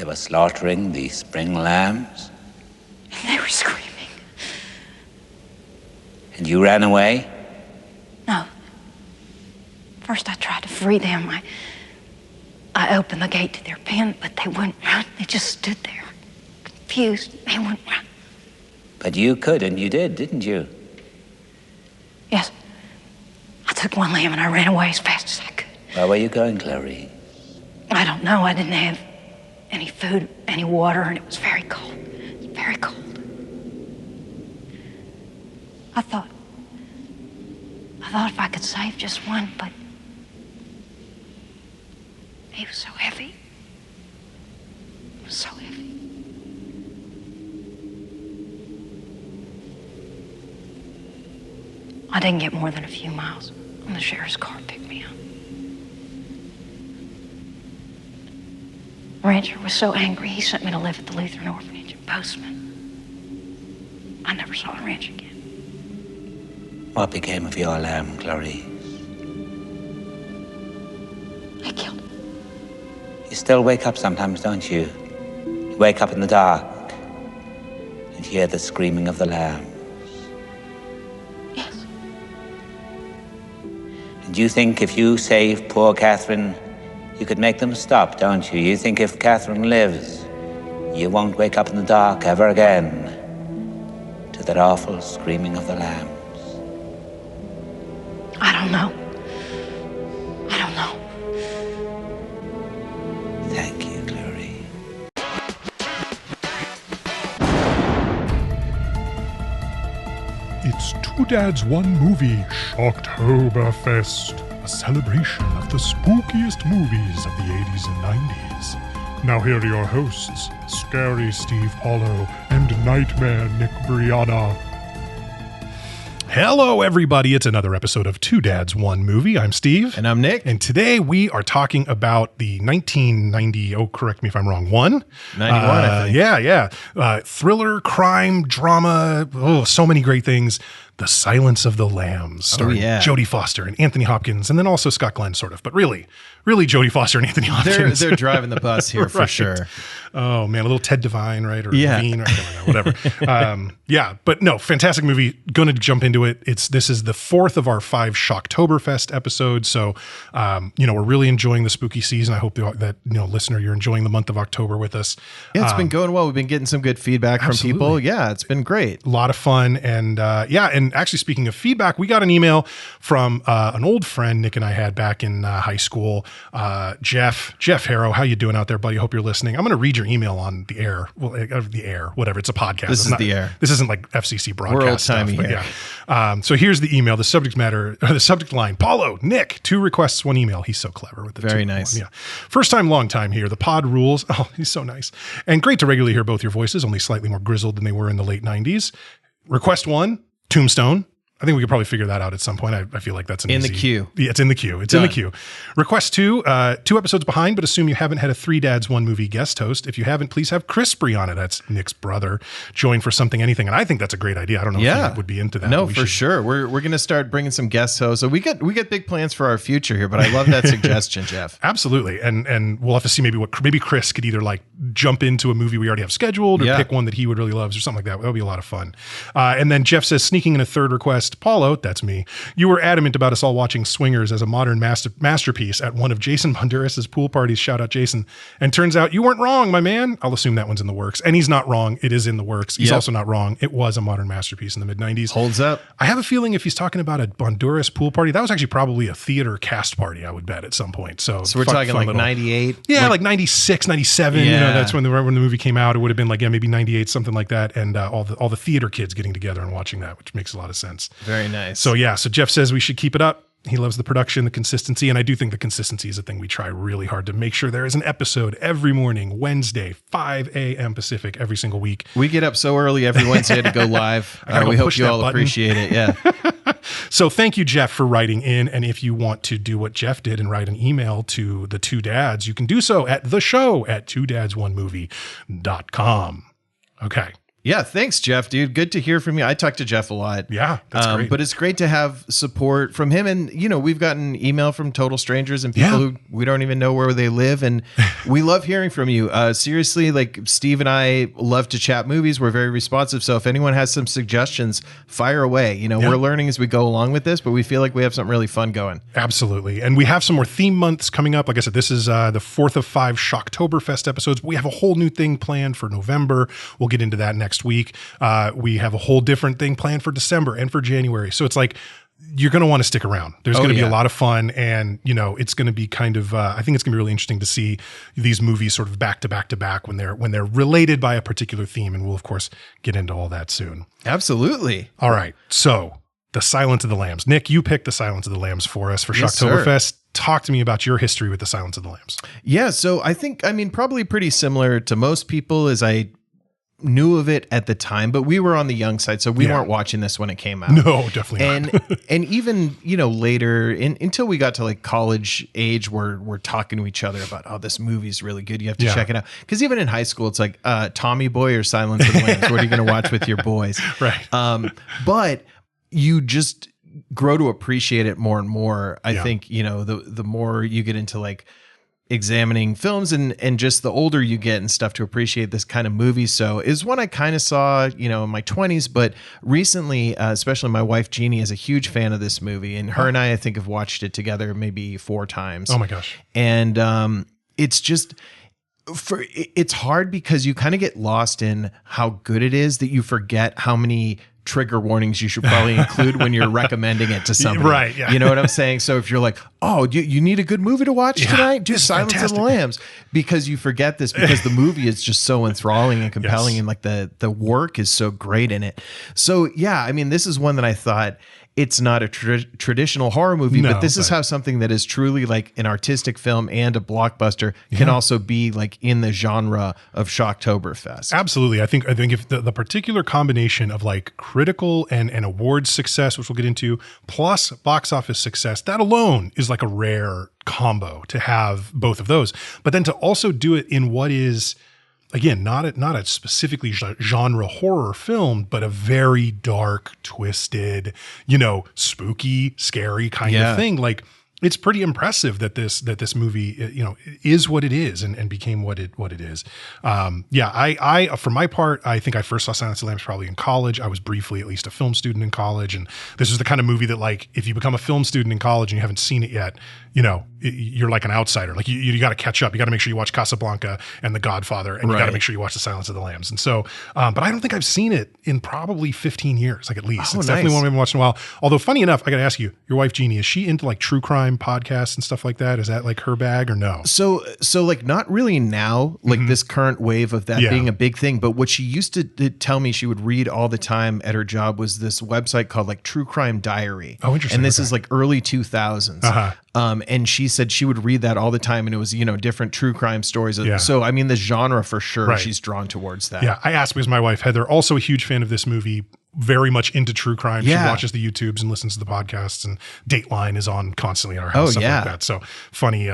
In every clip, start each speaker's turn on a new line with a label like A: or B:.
A: They were slaughtering the spring lambs.
B: And they were screaming.
A: And you ran away?
B: No. First I tried to free them. I opened the gate to their pen, but they wouldn't run. They just stood there, confused. They wouldn't run.
A: But you could, and you did, didn't you?
B: Yes. I took one lamb and I ran away as fast as I could.
A: Where were you going, Clarice?
B: I don't know. I didn't have any food, any water, and it was very cold. It was very cold. I thought if I could save just one, but he was so heavy. It was so heavy. I didn't get more than a few miles when the sheriff's car picked me up. Rancher was so angry, he sent me to live at the Lutheran orphanage in Postman. I never saw the ranch again.
A: What became of your lamb, Clarice?
B: I killed him.
A: You still wake up sometimes, don't you? You wake up in the dark and hear the screaming of the lambs.
B: Yes.
A: And you think if you save poor Catherine, you could make them stop, don't you? You think if Catherine lives, you won't wake up in the dark ever again to that awful screaming of the lambs.
B: I don't know. I don't know.
A: Thank you, Clarice.
C: It's Two Dads One Movie Shocktoberfest, a celebration of the spookiest movies of the 80s and 90s. Now here are your hosts, Scary Steve Paulo and Nightmare Nick Brianna. Hello, everybody. It's another episode of Two Dads, One Movie. I'm Steve.
D: And I'm Nick.
C: And today we are talking about the 1990, correct me if I'm wrong, 91, I think. Yeah. Thriller, crime, drama, so many great things. The Silence of the Lambs, starring Jodie Foster and Anthony Hopkins, and then also Scott Glenn, sort of. But really Jodie Foster and Anthony Hopkins.
D: They're driving the bus here for sure.
C: Oh, man, a little Ted Devine, right? Or Levine, or whatever. But no, fantastic movie. Going to jump into it. This is the fourth of our 5 Shocktoberfest episodes. So, we're really enjoying the spooky season. I hope that, listener, you're enjoying the month of October with us.
D: Yeah, it's been going well. We've been getting some good feedback from people. Yeah, it's been great.
C: A lot of fun. And and actually speaking of feedback, we got an email from an old friend Nick and I had back in high school. Jeff Harrow, how you doing out there, buddy? Hope you're listening. I'm going to read your email on the air. Well, the air, whatever. It's a podcast.
D: This is the air.
C: This isn't like FCC broadcast.
D: We're old-timey here.
C: Yeah. So here's the email. The subject line. Paulo, Nick, 2 requests, 1 email. He's so clever with the
D: Very nice.
C: Yeah. First time, long time here. The pod rules. Oh, he's so nice. And great to regularly hear both your voices, only slightly more grizzled than they were in the late 90s. Request 1, Tombstone. I think we could probably figure that out at some point. I feel like that's
D: in the queue.
C: Yeah, it's in the queue. It's
D: Done.
C: in the queue. Request 2, 2 episodes behind, but assume you haven't had a 3 Dads, 1 Movie guest host. If you haven't, please have Chris Brianna, that's Nick's brother, join for something, anything. And I think that's a great idea. I don't know if you would be into that.
D: No, for sure. We're going to start bringing some guest hosts. So we got big plans for our future here, but I love that suggestion, Jeff.
C: Absolutely. And we'll have to see maybe Chris could either like jump into a movie we already have scheduled or pick one that he would really love or something like that. That'll be a lot of fun. And then Jeff says, sneaking in a third request, Paulo, that's me. You were adamant about us all watching Swingers as a modern masterpiece at one of Jason Banderas' pool parties. Shout out Jason. And turns out you weren't wrong, my man. I'll assume that one's in the works. And he's not wrong. It is in the works. He's also not wrong. It was a modern masterpiece in the mid-90s.
D: Holds up.
C: I have a feeling if he's talking about a Banderas pool party, that was actually probably a theater cast party, I would bet, at some point. So
D: we're talking like 98?
C: Yeah, like 96, 97.
D: Yeah.
C: That's when the movie came out. It would have been like, maybe 98, something like that. And all the theater kids getting together and watching that, which makes a lot of sense.
D: Very nice.
C: So Jeff says we should keep it up. He loves the production, the consistency, and I do think the consistency is a thing we try really hard to make sure there is an episode every morning, Wednesday, 5 a.m. Pacific, every single week.
D: We get up so early every Wednesday to go live. We hope you all appreciate it. Yeah.
C: So thank you, Jeff, for writing in. And if you want to do what Jeff did and write an email to the 2 Dads, you can do so at the show at twodads1movie.com. Okay.
D: Yeah, thanks, Jeff, dude. Good to hear from you. I talk to Jeff a lot.
C: Yeah, that's great.
D: But it's great to have support from him. And, we've gotten email from total strangers and people who we don't even know where they live. And we love hearing from you. Seriously, like Steve and I love to chat movies. We're very responsive. So if anyone has some suggestions, fire away. We're learning as we go along with this, but we feel like we have something really fun going.
C: Absolutely. And we have some more theme months coming up. Like I said, this is the 4th of 5 Shocktoberfest episodes. We have a whole new thing planned for November. We'll get into that next week. We have a whole different thing planned for December and for January. So it's like, you're going to want to stick around. There's going to be a lot of fun, and it's going to be kind of I think it's going to be really interesting to see these movies sort of back to back to back when they're related by a particular theme, and we'll of course get into all that soon.
D: Absolutely.
C: All right. So, The Silence of the Lambs. Nick, you picked The Silence of the Lambs for us for Shocktoberfest. Talk to me about your history with The Silence of the Lambs.
D: Yeah, so I think probably pretty similar to most people, as I knew of it at the time, but we were on the young side, so we weren't watching this when it came out.
C: No, definitely not.
D: And even later, until we got to like college age, we're talking to each other about, oh, this movie's really good, you have to check it out. Because even in high school, it's like Tommy Boy or Silence of the Lambs. What are you going to watch with your boys?
C: Right.
D: But you just grow to appreciate it more and more. I think the more you get into like examining films and just the older you get and stuff to appreciate this kind of movie. So is one I kind of saw, in my 20s, but recently, especially my wife, Jeannie, is a huge fan of this movie, and her and I think have watched it together maybe 4 times.
C: Oh my gosh.
D: And it's just, it's hard because you kind of get lost in how good it is that you forget how many trigger warnings you should probably include when you're recommending it to somebody.
C: Right. Yeah.
D: You know what I'm saying? So if you're like, oh, you need a good movie to watch tonight? Do Silence of the Lambs. Because you forget this because the movie is just so enthralling and compelling, and like the work is so great in it. So yeah, this is one that I thought, it's not a traditional horror movie, but this is how something that is truly like an artistic film and a blockbuster can also be like in the genre of Shocktoberfest.
C: Absolutely. I think if the particular combination of like critical and awards success, which we'll get into, plus box office success, that alone is like a rare combo to have both of those. But then to also do it in what is, again, not a specifically genre horror film, but a very dark, twisted, spooky, scary kind of thing. Like, it's pretty impressive that this movie, is what it is and became what it is. I for my part, I think I first saw Silence of the Lambs probably in college. I was briefly at least a film student in college, and this was the kind of movie that, like, if you become a film student in college and you haven't seen it yet, you're like an outsider. Like, you got to catch up. You got to make sure you watch Casablanca and The Godfather, and you got to make sure you watch The Silence of the Lambs. And so, but I don't think I've seen it in probably 15 years, like at least. It's definitely one we haven't watched in a while. Although, funny enough, I got to ask you, your wife Jeannie, is she into like true crime podcasts and stuff like that? Is that like her bag or no?
D: So like not really now, like this current wave of that being a big thing. But what she used to tell me she would read all the time at her job was this website called like True Crime Diary.
C: Oh, interesting.
D: And this is like early 2000s. And she said she would read that all the time, and it was, different true crime stories. So, the genre for sure, she's drawn towards that.
C: Yeah. I asked because my wife, Heather, also a huge fan of this movie, very much into true crime. She watches the YouTubes and listens to the podcasts, and Dateline is on constantly in our house. Stuff like that. So funny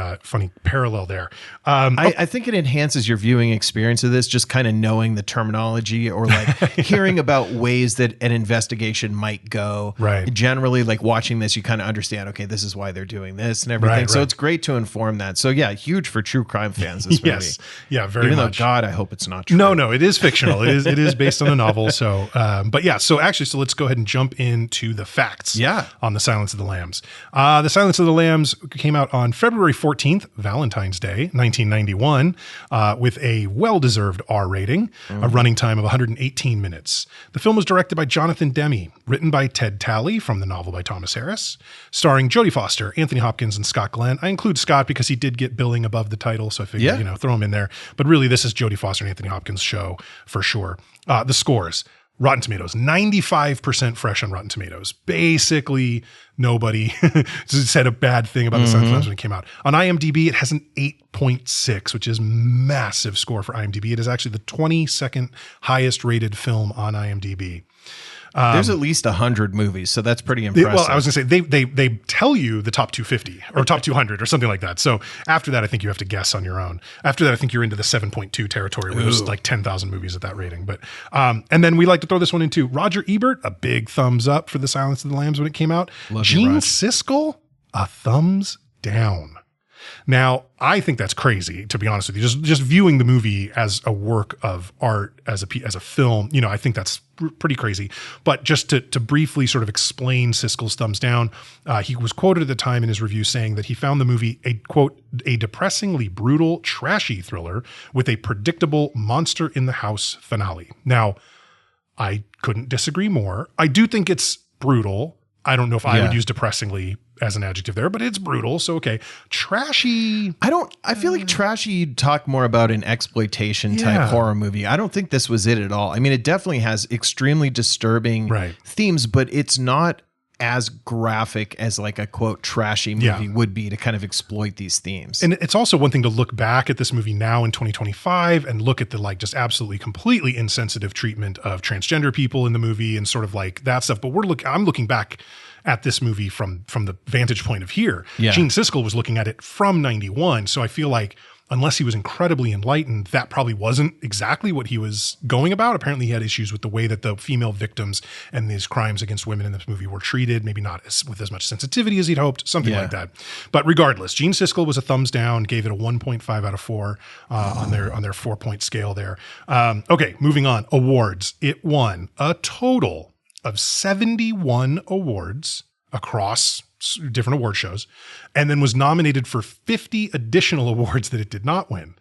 C: parallel there.
D: I think it enhances your viewing experience of this, just kind of knowing the terminology or like hearing about ways that an investigation might go.
C: Right.
D: Generally, like watching this, you kind of understand, okay, this is why they're doing this and everything. So it's great to inform that. So yeah, huge for true crime fans, this movie.
C: Yes. Yeah, very
D: Even
C: much.
D: though, God, I hope it's not true.
C: No, it is fictional. It is based on a novel. So, but yeah, so let's go ahead and jump into the facts on The Silence of the Lambs. The Silence of the Lambs came out on February 14th, Valentine's Day, 1991, with a well-deserved R rating, a running time of 118 minutes. The film was directed by Jonathan Demme, written by Ted Talley from the novel by Thomas Harris, starring Jodie Foster, Anthony Hopkins, and Scott Glenn. I include Scott because he did get billing above the title, so I figured, throw him in there. But really, this is Jodie Foster and Anthony Hopkins' show for sure. The scores. Rotten Tomatoes, 95% fresh on Rotten Tomatoes. Basically, nobody said a bad thing about The Silence of the Lambs when it came out. On IMDb, it has an 8.6, which is massive score for IMDb. It is actually the 22nd highest rated film on IMDb.
D: There's at least 100 movies, so that's pretty impressive.
C: Well, I was going to say, they tell you the top 250 or top 200 or something like that. So after that, I think you have to guess on your own. After that, I think you're into the 7.2 territory, where there's like 10,000 movies at that rating. But and then we like to throw this one into Roger Ebert, a big thumbs up for The Silence of the Lambs when it came out. Gene Siskel, a thumbs down. Now, I think that's crazy, to be honest with you. Just viewing the movie as a work of art, as a film, I think that's pretty crazy. But just to briefly sort of explain Siskel's thumbs down, he was quoted at the time in his review saying that he found the movie a, quote, a depressingly brutal, trashy thriller with a predictable monster in the house finale. Now, I couldn't disagree more. I do think it's brutal. I don't know if I would use depressingly as an adjective there, but it's brutal. So, okay. Trashy.
D: I feel like trashy, you'd talk more about an exploitation type horror movie. I don't think this was it at all. I mean, it definitely has extremely disturbing themes, but it's not as graphic as like a quote trashy movie would be to kind of exploit these themes.
C: And it's also one thing to look back at this movie now in 2025 and look at the like just absolutely completely insensitive treatment of transgender people in the movie and sort of like that stuff. But I'm looking back at this movie from the vantage point of here. Yeah. Gene Siskel was looking at it from 91. So I feel like unless he was incredibly enlightened, that probably wasn't exactly what he was going about. Apparently he had issues with the way that the female victims and these crimes against women in this movie were treated, maybe not with as much sensitivity as he'd hoped, something like that. But regardless, Gene Siskel was a thumbs down, gave it a 1.5 out of 4 on their 4-point scale there. Okay, moving on. Awards. It won a total of 71 awards across different award shows, and then was nominated for 50 additional awards that it did not win.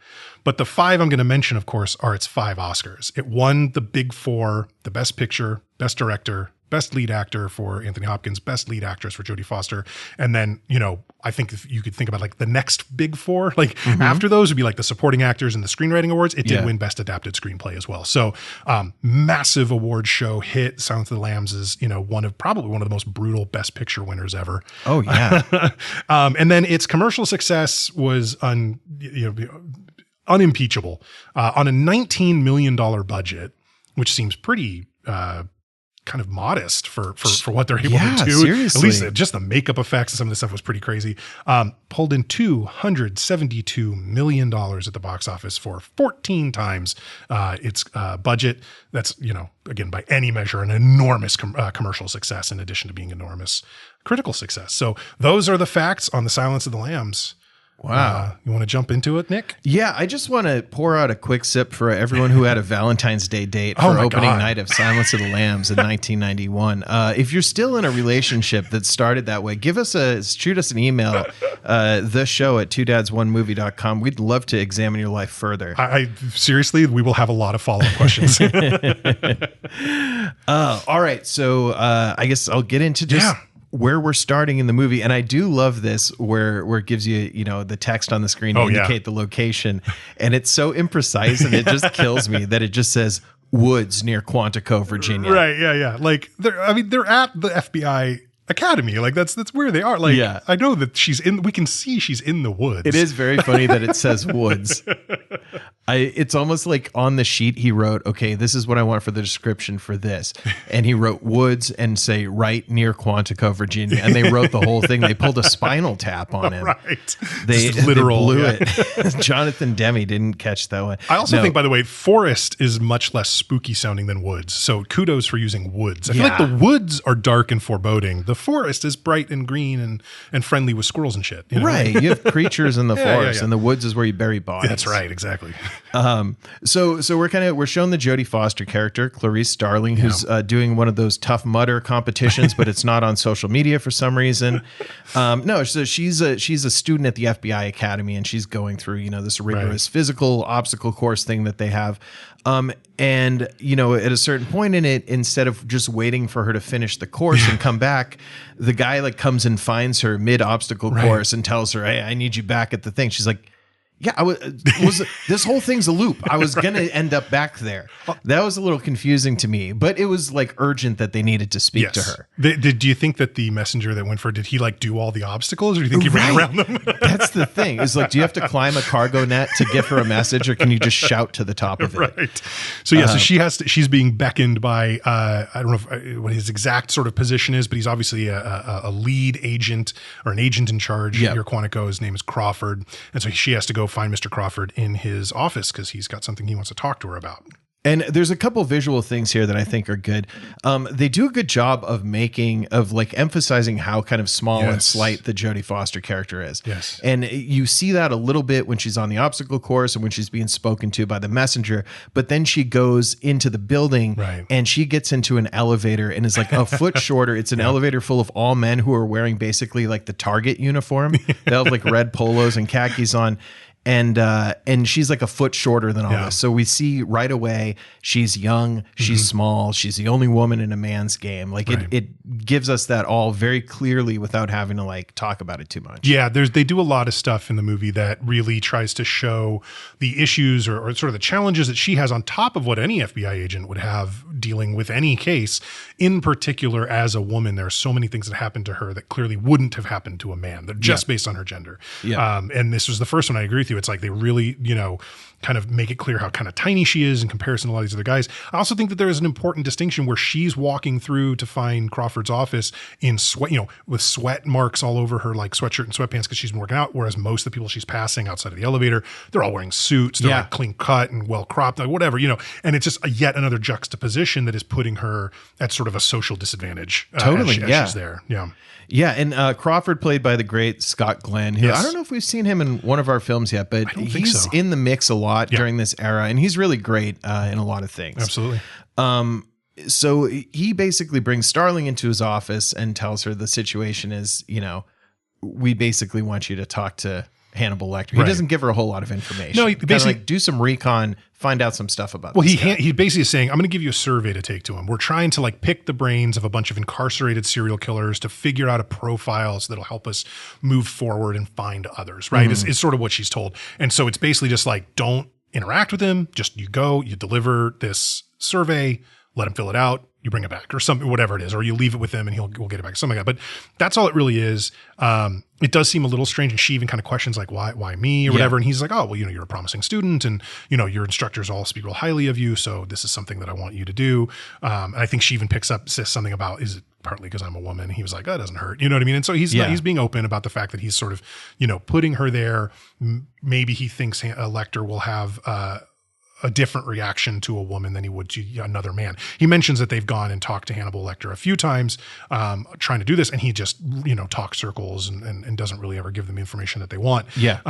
C: But the 5 I'm going to mention, of course, are its 5 Oscars. It won the big 4, the Best Picture, Best Director, Best Lead Actor for Anthony Hopkins, Best Lead Actress for Jodie Foster. And then, I think if you could think about like the next big 4, like after those would be like the supporting actors and the screenwriting awards. It did win Best Adapted Screenplay as well. So massive award show hit. Silence of the Lambs is, probably one of the most brutal Best Picture winners ever.
D: Oh yeah.
C: And then its commercial success was unimpeachable on a $19 million budget, which seems pretty, kind of modest for what they're able to do.
D: Seriously.
C: At least just the makeup effects and some of the stuff was pretty crazy. Pulled in $272 million at the box office for 14 times its budget. That's, again, by any measure, an enormous commercial success in addition to being enormous critical success. So those are the facts on The Silence of the Lambs.
D: Wow.
C: You want to jump into it, Nick?
D: Yeah, I just want to pour out a quick sip for everyone who had a Valentine's Day date for opening night of Silence of the Lambs in 1991. If you're still in a relationship that started that way, shoot us an email, theshow@twodads1movie.com. We'd love to examine your life further.
C: I seriously, we will have a lot of follow-up questions.
D: All right. So I guess I'll get into just where we're starting in the movie. And I do love this where it gives you, the text on the screen to indicate the location. And it's so imprecise and it just kills me that it just says woods near Quantico, Virginia.
C: Right. Yeah. Like they're at the FBI Academy. Like that's where they are. Like, I know that we can see she's in the woods.
D: It is very funny that it says woods. It's almost like on the sheet he wrote, okay, this is what I want for the description for this. And he wrote woods and say right near Quantico, Virginia. And they wrote the whole thing. They pulled a Spinal Tap on him.
C: Right.
D: They blew it. Jonathan Demme didn't catch that one.
C: I also think, by the way, forest is much less spooky sounding than woods. So kudos for using woods. I feel like the woods are dark and foreboding. The forest is bright and green and friendly with squirrels and shit.
D: Right. You have creatures in the forest and the woods is where you bury bodies.
C: That's right. Exactly.
D: So we're shown the Jodie Foster character, Clarice Starling, who's doing one of those Tough Mudder competitions, but it's not on social media for some reason. No, so she's a student at the FBI Academy, and she's going through this rigorous physical obstacle course thing that they have. And at a certain point in it, instead of just waiting for her to finish the course and come back, the guy comes and finds her mid obstacle course and tells her, "Hey, I need you back at the thing." She's like, Yeah, this whole thing's a loop. I was going to end up back there. That was a little confusing to me, but it was like urgent that they needed to speak to her.
C: Do you think that the messenger that went for it, did he like do all the obstacles, or do you think he ran around them?
D: That's the thing. It's like, do you have to climb a cargo net to give her a message, or can you just shout to the top of it?
C: Right. So so she's being beckoned by, I don't know what his exact sort of position is, but he's obviously a lead agent or an agent in charge here at Quantico. His name is Crawford. And so she has to go find Mr. Crawford in his office because he's got something he wants to talk to her about.
D: And there's a couple visual things here that I think are good. They do a good job of emphasizing how kind of small and slight the Jodie Foster character is.
C: Yes.
D: And you see that a little bit when she's on the obstacle course and when she's being spoken to by the messenger. But then she goes into the building and she gets into an elevator and is like a foot shorter. It's an elevator full of all men who are wearing basically like the Target uniform. They have like red polos and khakis on. And she's like a foot shorter than all this. So we see right away she's young, she's small, she's the only woman in a man's game. Like it gives us that all very clearly without having to like talk about it too much.
C: Yeah, they do a lot of stuff in the movie that really tries to show the issues or sort of the challenges that she has on top of what any FBI agent would have dealing with any case. In particular, as a woman, there are so many things that happen to her that clearly wouldn't have happened to a man. They're just based on her gender. Yeah. And this was the first one. I agree with you. It's like they really, kind of make it clear how kind of tiny she is in comparison to a lot of these other guys. I also think that there is an important distinction where she's walking through to find Crawford's office in sweat, with sweat marks all over her, like sweatshirt and sweatpants because she's been working out. Whereas most of the people she's passing outside of the elevator, they're all wearing suits, they're like clean cut and well cropped, like whatever, and it's just yet another juxtaposition that is putting her at sort of a social disadvantage. As she's there. Yeah.
D: Yeah, and Crawford, played by the great Scott Glenn, who I don't know if we've seen him in one of our films yet, but he's in the mix a lot during this era, and he's really great in a lot of things.
C: Absolutely.
D: So he basically brings Starling into his office and tells her the situation is, we basically want you to talk to Hannibal Lecter. He doesn't give her a whole lot of information.
C: No, he basically
D: do some recon, find out some stuff about.
C: Well, he basically is saying, I'm going to give you a survey to take to him. We're trying to pick the brains of a bunch of incarcerated serial killers to figure out a profile so that'll help us move forward and find others. Right? It's sort of what she's told, and so it's basically just like, don't interact with him. Just you go, you deliver this survey, let him fill it out. You bring it back or something, whatever it is, or you leave it with him and we'll get it back, something like that. But that's all it really is. It does seem a little strange. And she even kind of questions like, why me or whatever. And he's like, oh, well, you're a promising student and, your instructors all speak real highly of you. So this is something that I want you to do. And I think she even says something about, is it partly because I'm a woman? And he was like, that doesn't hurt. You know what I mean? And so he's being open about the fact that he's sort of, putting her there. Maybe he thinks Lecter will have, a different reaction to a woman than he would to another man. He mentions that they've gone and talked to Hannibal Lecter a few times, trying to do this, and he just talks circles and doesn't really ever give them information that they want. Yeah.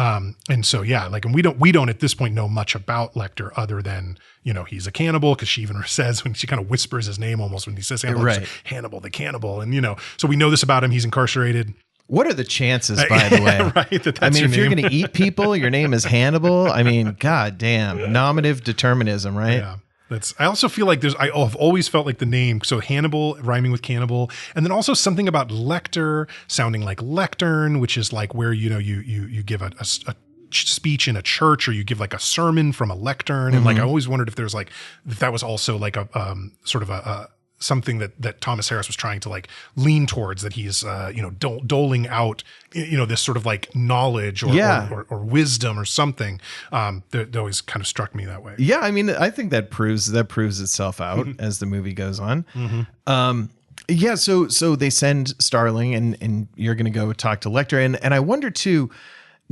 C: And so and we don't at this point know much about Lecter other than he's a cannibal, because she even says, when she kind of whispers his name almost when he says Hannibal, like, Hannibal the cannibal, and so we know this about him. He's incarcerated.
D: What are the chances, by the way? If you're going to eat people, your name is Hannibal. I mean, god damn, nominative determinism, right?
C: Yeah. I also feel like I've always felt like the name, so Hannibal rhyming with cannibal, and then also something about Lecter sounding like lectern, which is like where you give a speech in a church, or you give like a sermon from a lectern, and I always wondered if there's if that was also like a sort of a something that Thomas Harris was trying to lean towards, that he's doling out this sort of knowledge or wisdom or something. That always kind of struck me that way.
D: Yeah, I mean, I think that proves itself out as the movie goes on. So they send Starling, and you're going to go talk to Lecter, and I wonder too,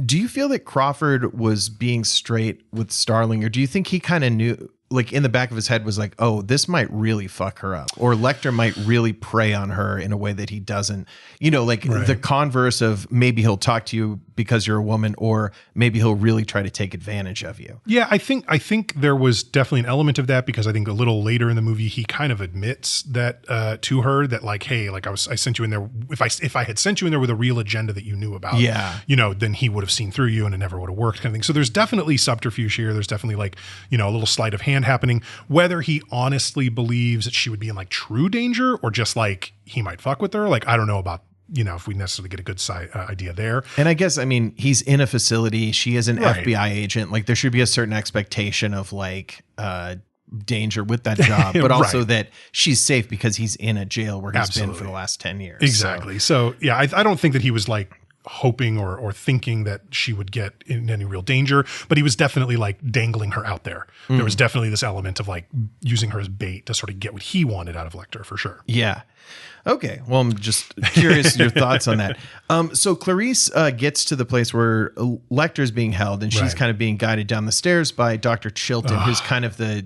D: do you feel that Crawford was being straight with Starling, or do you think he kind of knew, in the back of his head was like, oh, this might really fuck her up, or Lecter might really prey on her in a way that he doesn't, the converse of maybe he'll talk to you because you're a woman, or maybe he'll really try to take advantage of you.
C: Yeah, I think there was definitely an element of that, because I think a little later in the movie, he kind of admits that to her that hey, I sent you in there. If I had sent you in there with a real agenda that you knew about, then he would have seen through you and it never would have worked, kind of thing. So there's definitely subterfuge here. There's definitely a little sleight of hand happening. Whether he honestly believes that she would be in true danger, or just he might fuck with her, I don't know about if we necessarily get a good idea there.
D: And I guess, I mean, he's in a facility. She is an FBI agent. Like there should be a certain expectation of like danger with that job, but also that she's safe because he's in a jail where he's been for the last 10 years.
C: Exactly. So yeah, I don't think that he was like hoping or thinking that she would get in any real danger, but he was definitely like dangling her out there. There was definitely this element of like using her as bait to sort of get what he wanted out of Lecter for sure.
D: Yeah. Okay. Well, I'm just curious your thoughts on that. So Clarice gets to the place where Lecter's being held, and she's kind of being guided down the stairs by Dr. Chilton, who's kind of the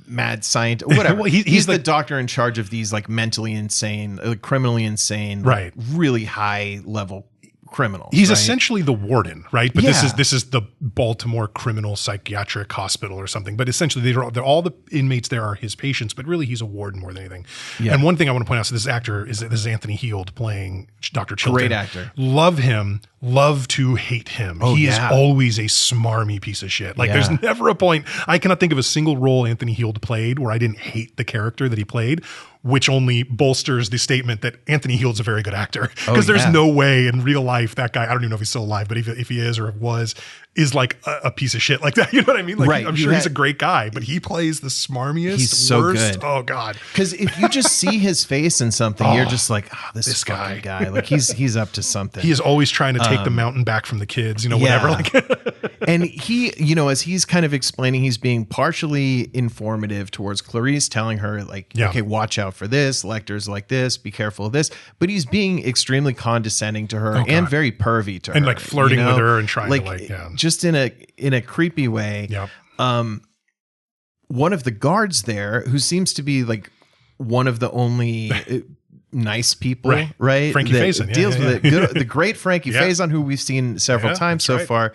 D: mad scientist, whatever. Well, he's the doctor in charge of these like mentally insane, criminally insane,
C: right,
D: really high level criminals.
C: He's essentially the warden, right? But this is the Baltimore Criminal Psychiatric Hospital or something. But essentially, they're all the inmates there are his patients, but really he's a warden more than anything. Yeah. And one thing I want to point out, so this actor this is Anthony Hopkins playing Dr. Chilton.
D: Great actor.
C: Love him. Love to hate him. He is always a smarmy piece of shit. Like there's never a point. I cannot think of a single role Anthony Hopkins played where I didn't hate the character that he played, which only bolsters the statement that Anthony Hopkins is a very good actor. Because there's no way in real life that guy, I don't even know if he's still alive, but if he is or was, is like a piece of shit like that. You know what I mean? Like I'm sure he's a great guy, but he plays the smarmiest,
D: he's so
C: worst.
D: Good.
C: Oh God.
D: Because if you just see his face in something, you're just like, this guy. Like he's up to something.
C: He is always trying to take the mountain back from the kids, whatever. Like
D: and he, as he's kind of explaining, he's being partially informative towards Clarice, telling her like, okay, watch out for this. Lecter's like this, be careful of this. But he's being extremely condescending to her and very pervy to her.
C: And like flirting with her and trying to
D: just in a creepy way.
C: Yep.
D: One of the guards there, who seems to be like one of the only nice people, right?
C: Frankie Faison
D: deals with it. The great Frankie Faison, who we've seen several times so far,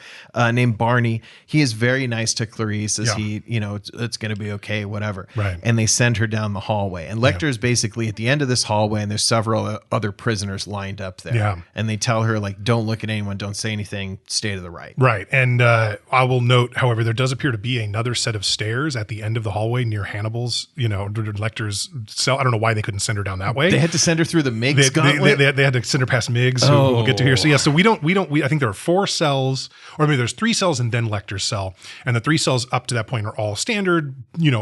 D: named Barney. He is very nice to Clarice as he, it's going to be okay, whatever.
C: Right.
D: And they send her down the hallway. And Lecter is basically at the end of this hallway, and there's several other prisoners lined up there.
C: Yeah.
D: And they tell her, like, don't look at anyone, don't say anything, stay to the right.
C: Right. And I will note, however, there does appear to be another set of stairs at the end of the hallway near Hannibal's, Lecter's cell. I don't know why they couldn't send her down that way.
D: They had to send her through the Miggs gauntlet.
C: They had to send her past Miggs, who we'll get to here. So yeah, so we I think there are 4 cells, or maybe there's 3 cells and then Lecter's cell. And the 3 cells up to that point are all standard,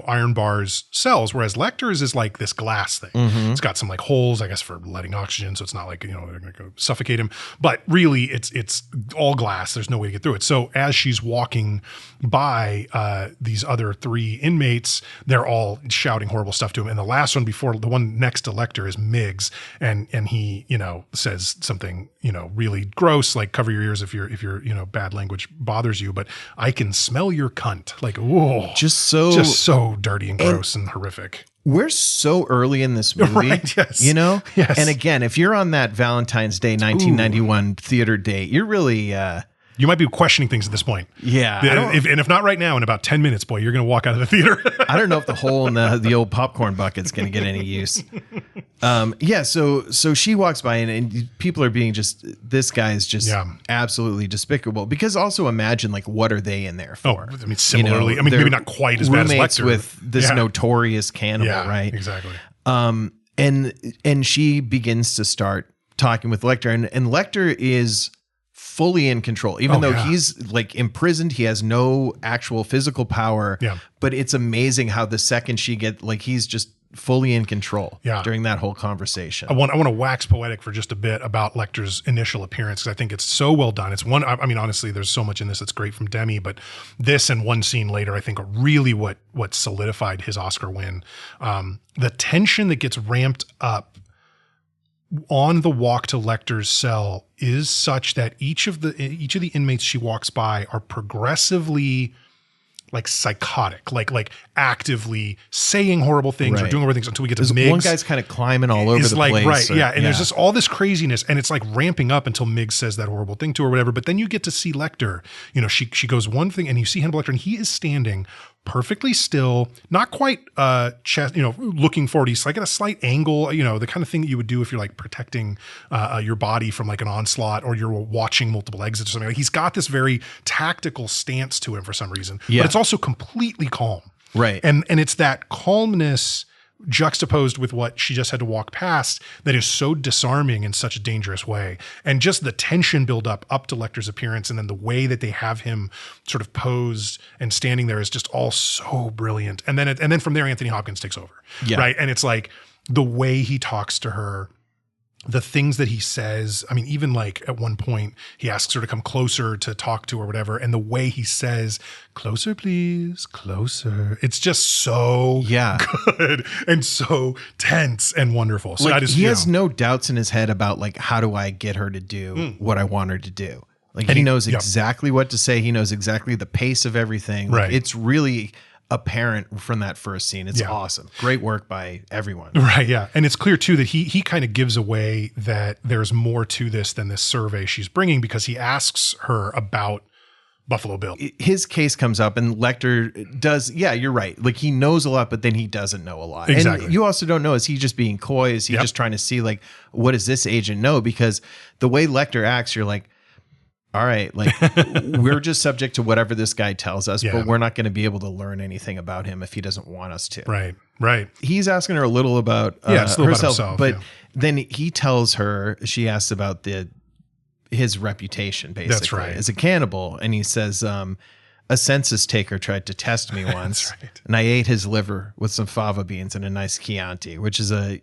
C: iron bars cells, whereas Lecter's is like this glass thing. It's got some like holes, I guess, for letting oxygen, so it's not like, they're going to suffocate him. But really, it's all glass. There's no way to get through it. So as she's walking by these other 3 inmates, they're all shouting horrible stuff to him. And the last one before, the one next to Lecter, is Miggs. And he, says something, really gross, like cover your ears if your bad language bothers you, but I can smell your cunt. Like, whoa, just so dirty and gross and horrific.
D: We're so early in this movie,
C: right, yes.
D: Yes. And again, if you're on that Valentine's Day 1991 theater date, you're really
C: you might be questioning things at this point.
D: Yeah.
C: If not right now, in about 10 minutes, boy, you're going to walk out of the theater.
D: I don't know if the hole in the old popcorn bucket's going to get any use. So she walks by and people are being this guy is just absolutely despicable, because also imagine, like, what are they in there for?
C: Oh, I mean, similarly, maybe not quite as bad as Lecter.
D: With this notorious cannibal, right?
C: Exactly.
D: And she begins to start talking with Lecter, and Lecter is fully in control, even though he's like imprisoned. He has no actual physical power.
C: Yeah.
D: But it's amazing how the second she he's just fully in control during that whole conversation.
C: I want to wax poetic for just a bit about Lecter's initial appearance, because I think it's so well done. It's one, I mean, honestly, there's so much in this that's great from Demme, but this and one scene later, I think, are really what solidified his Oscar win. The tension that gets ramped up on the walk to Lecter's cell is such that each of the inmates she walks by are progressively like psychotic, like actively saying horrible things or doing horrible things until we get to Miggs.
D: One guy's kind of climbing all over the place.
C: Right, and there's just all this craziness, and it's like ramping up until Miggs says that horrible thing to her or whatever. But then you get to see Lecter. She goes one thing, and you see Hannibal Lecter, and he is standing perfectly still, not quite looking forward. He's like at a slight angle, the kind of thing that you would do if you're like protecting your body from like an onslaught, or you're watching multiple exits or something. Like, he's got this very tactical stance to him for some reason, but it's also completely calm.
D: Right.
C: And it's that calmness juxtaposed with what she just had to walk past that is so disarming in such a dangerous way. And just the tension build up to Lecter's appearance, and then the way that they have him sort of posed and standing there is just all so brilliant. And then from there, Anthony Hopkins takes over.
D: Yeah.
C: Right. And it's like the way he talks to her, the things that he says. I mean, even like at one point he asks her to come closer to talk to or whatever. And the way he says, "Closer, please, closer." It's just so good and so tense and wonderful. So
D: like, he has no doubts in his head about like, how do I get her to do what I want her to do? Like, and he knows exactly what to say. He knows exactly the pace of everything. Like,
C: right.
D: It's really apparent from that first scene. It's awesome. Great work by everyone.
C: Right. Yeah. And it's clear too that he kind of gives away that there's more to this than this survey she's bringing, because he asks her about Buffalo Bill.
D: His case comes up and Lecter does. Yeah, you're right. Like, he knows a lot, but then he doesn't know a lot.
C: Exactly.
D: And you also don't know, is he just being coy? Is he just trying to see like, what does this agent know? Because the way Lecter acts, you're like, all right, like we're just subject to whatever this guy tells us, but we're not going to be able to learn anything about him if he doesn't want us to.
C: Right, right.
D: He's asking her a little about herself, but then he tells her, she asks about his reputation, basically,
C: that's right,
D: as a cannibal, and he says, a census taker tried to test me once,
C: that's right,
D: and I ate his liver with some fava beans and a nice Chianti, which is a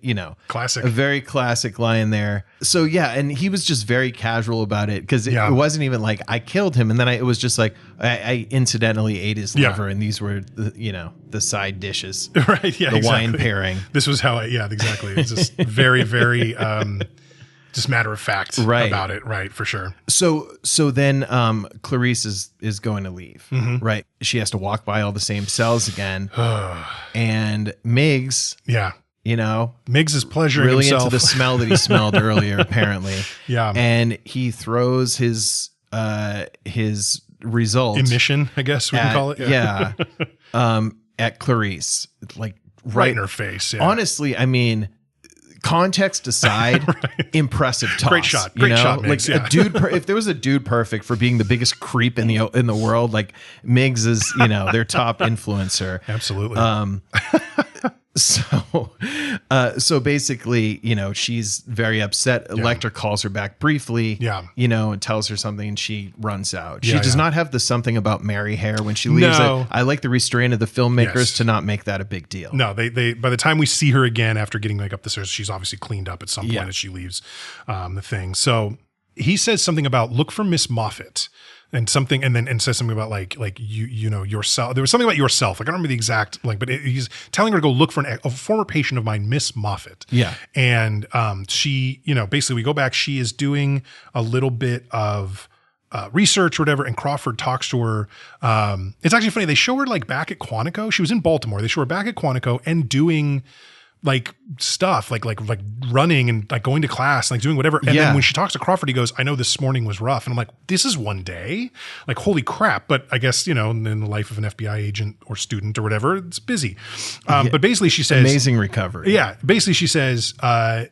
D: very classic line there. So yeah, and he was just very casual about it, because it wasn't even like I killed him, and then it was just like I incidentally ate his liver, and these were the side dishes,
C: right? Yeah,
D: the wine pairing.
C: This was how exactly. It's just very, very. Just matter of fact about it, right? For sure.
D: So then Clarice is going to leave, right? She has to walk by all the same cells again, and Miggs,
C: Miggs is pleasuring
D: really
C: himself.
D: into the smell that he smelled earlier, apparently.
C: Yeah,
D: and he throws his result
C: emission, I guess we can call it.
D: Yeah, at Clarice, like
C: right in her face. Yeah.
D: Honestly, I mean, context aside, impressive toss.
C: Great shot. Miggs,
D: like a dude. If there was a dude perfect for being the biggest creep in the world, like Miggs is, their top influencer.
C: Absolutely.
D: So basically, she's very upset. Lecter calls her back briefly, and tells her something, and she runs out. She does not have the something about Mary hair when she leaves.
C: No.
D: I like the restraint of the filmmakers to not make that a big deal.
C: No, they by the time we see her again after getting up the stairs, she's obviously cleaned up at some point as she leaves the thing. So he says something about look for Miss Moffat. And something, and says something about like yourself. There was something about yourself. Like, I don't remember the exact but he's telling her to go look for a former patient of mine, Miss Moffat. Yeah, and she, basically we go back. She is doing a little bit of research or whatever, and Crawford talks to her. It's actually funny. They show her like back at Quantico. She was in Baltimore. They show her back at Quantico and doing like stuff like running and like going to class, like doing whatever. And then when she talks to Crawford, he goes, "I know this morning was rough." And I'm like, this is one day? Like, holy crap. But I guess, in the life of an FBI agent or student or whatever, it's busy. But basically she says,
D: amazing recovery.
C: Yeah. Basically she says,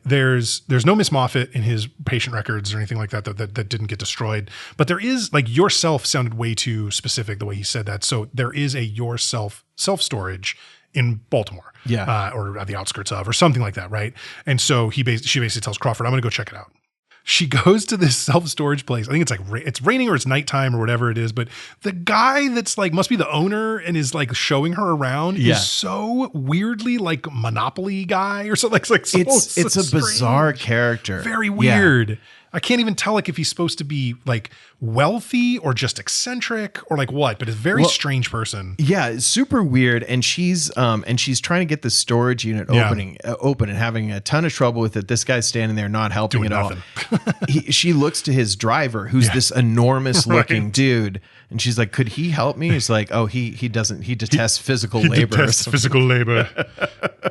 C: there's no Miss Moffat in his patient records or anything like that didn't get destroyed. But there is, like, yourself sounded way too specific the way he said that. So there is a yourself self-storage in Baltimore, or at the outskirts of, or something like that, right? And so she basically tells Crawford, "I'm going to go check it out." She goes to this self-storage place. I think it's like it's raining or it's nighttime or whatever it is, but the guy that's like must be the owner and is like showing her around is so weirdly like Monopoly guy or something. It's
D: a bizarre character,
C: very weird. Yeah. I can't even tell like if he's supposed to be like wealthy or just eccentric or like what, but a very strange person.
D: Yeah, it's super weird. And she's trying to get the storage unit open and having a ton of trouble with it. This guy's standing there not helping at all. She looks to his driver, who's this enormous looking dude, and she's like, "Could he help me?" He's like, "Oh, he doesn't. He detests physical labor.
C: Detests physical labor,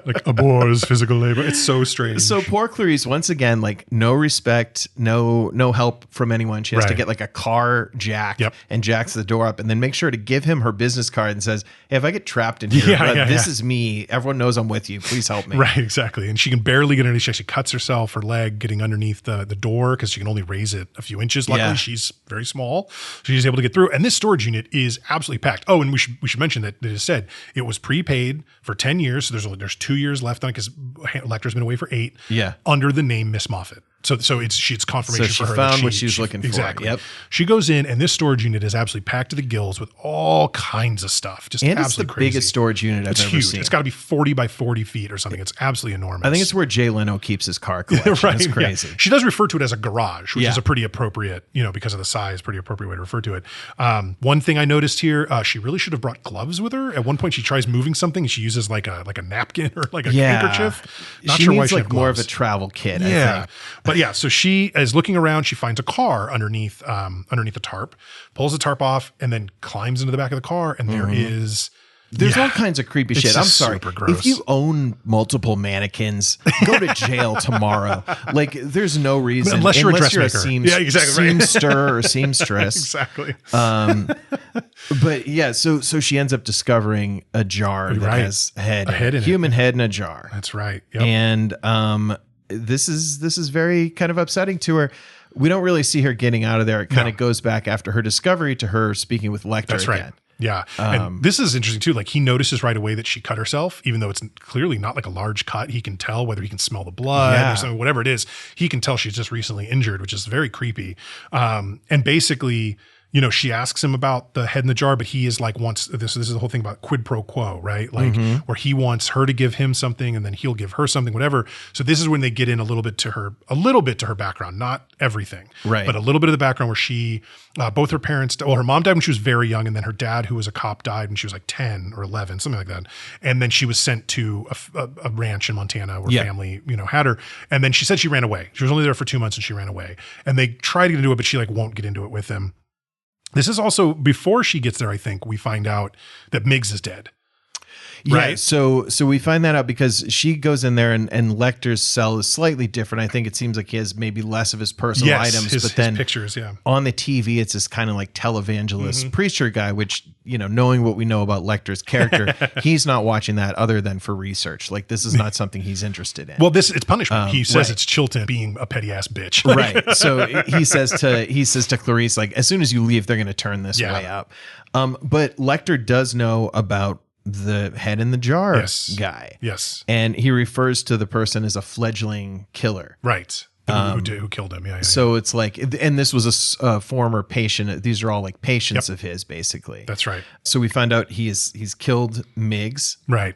C: like abhors physical labor." It's so strange.
D: So poor Clarice, once again, like no respect, no help from anyone. She has to get like a car jack and jacks the door up, and then make sure to give him her business card and says, "Hey, if I get trapped in here, this is me. Everyone knows I'm with you. Please help me."
C: Right, exactly. And she can barely get underneath. She actually cuts herself, her leg, getting underneath the door because she can only raise it a few inches. Luckily, she's very small. She's able to get through. And this storage unit is absolutely packed. Oh, and we should mention that it is said it was prepaid for 10 years. So there's 2 years left on it because Lecter's been away for 8.
D: Yeah.
C: Under the name Miss Moffat. So it's confirmation
D: so
C: for her.
D: She found what she was looking for.
C: Exactly.
D: Yep.
C: She goes in, and this storage unit is absolutely packed to the gills with all kinds of stuff. Just
D: and
C: absolutely
D: it's the
C: crazy.
D: biggest storage unit I've ever
C: huge.
D: seen.
C: It's got to be 40 by 40 feet or something. It's absolutely enormous.
D: I think it's where Jay Leno keeps his car collection.
C: Right.
D: It's crazy.
C: Yeah. She does refer to it as a garage, which is a pretty appropriate, because of the size, pretty appropriate way to refer to it. One thing I noticed here, she really should have brought gloves with her. At one point, she tries moving something, and she uses like a napkin or like a handkerchief. Not
D: she
C: sure
D: needs
C: why she
D: like
C: had
D: more of
C: gloves.
D: a travel kit.
C: Yeah.
D: I think.
C: But yeah, so she is looking around. She finds a car underneath the tarp, pulls the tarp off, and then climbs into the back of the car. And
D: There's all kinds of creepy shit. I'm sorry.
C: Super gross.
D: If you own multiple mannequins, go to jail tomorrow. Like, there's no reason.
C: Unless you're a dressmaker.
D: Seamster or seamstress.
C: Exactly.
D: But yeah, so she ends up discovering a jar that has a head in human head in a jar.
C: That's right. Yep.
D: And this is very kind of upsetting to her. We don't really see her getting out of there. It kind of goes back after her discovery to her speaking with Lecter
C: That's
D: again.
C: Right. Yeah. And this is interesting too. Like, he notices right away that she cut herself, even though it's clearly not like a large cut. He can tell whether he can smell the blood or something, whatever it is. He can tell she's just recently injured, which is very creepy. And basically, she asks him about the head in the jar, but he is like, wants this is the whole thing about quid pro quo, right? Like, where he wants her to give him something and then he'll give her something, whatever. So this is when they get in a little bit to her background, not everything,
D: right?
C: But a little bit of the background where she, both her parents, her mom died when she was very young, and then her dad, who was a cop, died when she was like 10 or 11, something like that. And then she was sent to a ranch in Montana where family, had her. And then she said she ran away. She was only there for 2 months and she ran away. And they tried to get into it, but she won't get into it with them. This is also before she gets there. I think we find out that Miggs is dead. Right.
D: Yeah, so we find that out because she goes in there and Lecter's cell is slightly different. I think it seems like he has maybe less of his personal items, but then
C: his pictures,
D: on the TV, it's this kind of like televangelist preacher guy, which, knowing what we know about Lecter's character, he's not watching that other than for research. Like, this is not something he's interested in.
C: Well, it's punishment. He says it's Chilton being a petty ass bitch.
D: Right. So he says to Clarice, like, as soon as you leave, they're going to turn this way up. But Lecter does know about the head in the jar guy.
C: Yes.
D: And he refers to the person as a fledgling killer.
C: Right. Who killed him. Yeah.
D: So it's like, and this was a former patient. These are all like patients of his, basically.
C: That's right.
D: So we find out he's killed Miggs.
C: Right.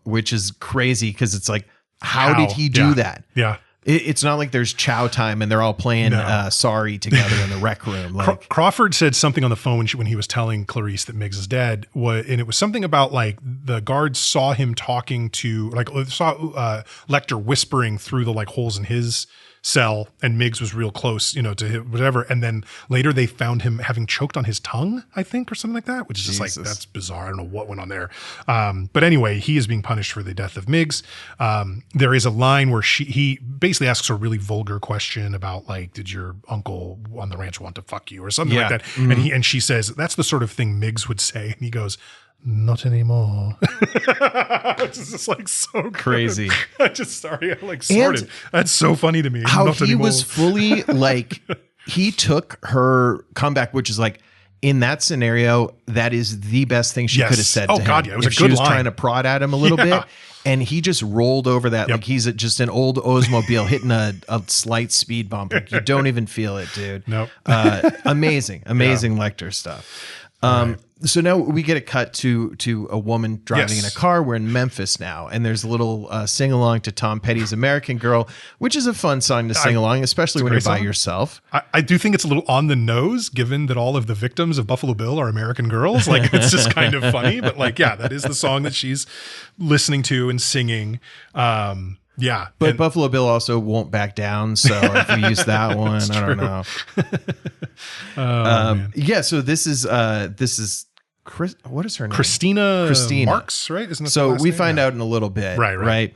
D: Which is crazy because it's like, how did he do that?
C: Yeah.
D: It's not like there's chow time and they're all playing Sorry together in the rec room. Like,
C: Crawford said something on the phone when he was telling Clarice that Miggs is dead, and it was something about like the guards saw him talking to, like, saw Lecter whispering through the like holes in his cell, and Miggs was real close, to him, whatever. And then later they found him having choked on his tongue, I think, or something like that, which is just like, that's bizarre. I don't know what went on there. But anyway, he is being punished for the death of Miggs. There is a line where he basically asks a really vulgar question about, like, did your uncle on the ranch want to fuck you or something like that? And she says, that's the sort of thing Miggs would say. And he goes, not anymore. It's just like so
D: crazy.
C: I snorted. That's so funny to me.
D: How
C: not
D: he
C: anymore.
D: was fully like, he took her comeback, which is like, in that scenario, that is the best thing she could have said to him.
C: Oh God, yeah, it was
D: if
C: a
D: she
C: good
D: was
C: line.
D: trying to prod at him a little bit. And he just rolled over that like he's just an old Oldsmobile hitting a slight speed bump. Like, you don't even feel it, dude.
C: Nope.
D: Amazing Lecter stuff. Right. So now we get a cut to a woman driving in a car. We're in Memphis now, and there's a little sing along to Tom Petty's "American Girl," which is a fun song to sing along, especially when you're by yourself.
C: I do think it's a little on the nose, given that all of the victims of Buffalo Bill are American girls. Like, it's just kind of funny, but like, yeah, that is the song that she's listening to and singing. Yeah.
D: But Buffalo Bill also won't back down. So if we use that one, I don't know. Yeah. So this is what is her name?
C: Christina Marks, right? Isn't that
D: so?
C: the last
D: We
C: name?
D: find out in a little bit.
C: Right.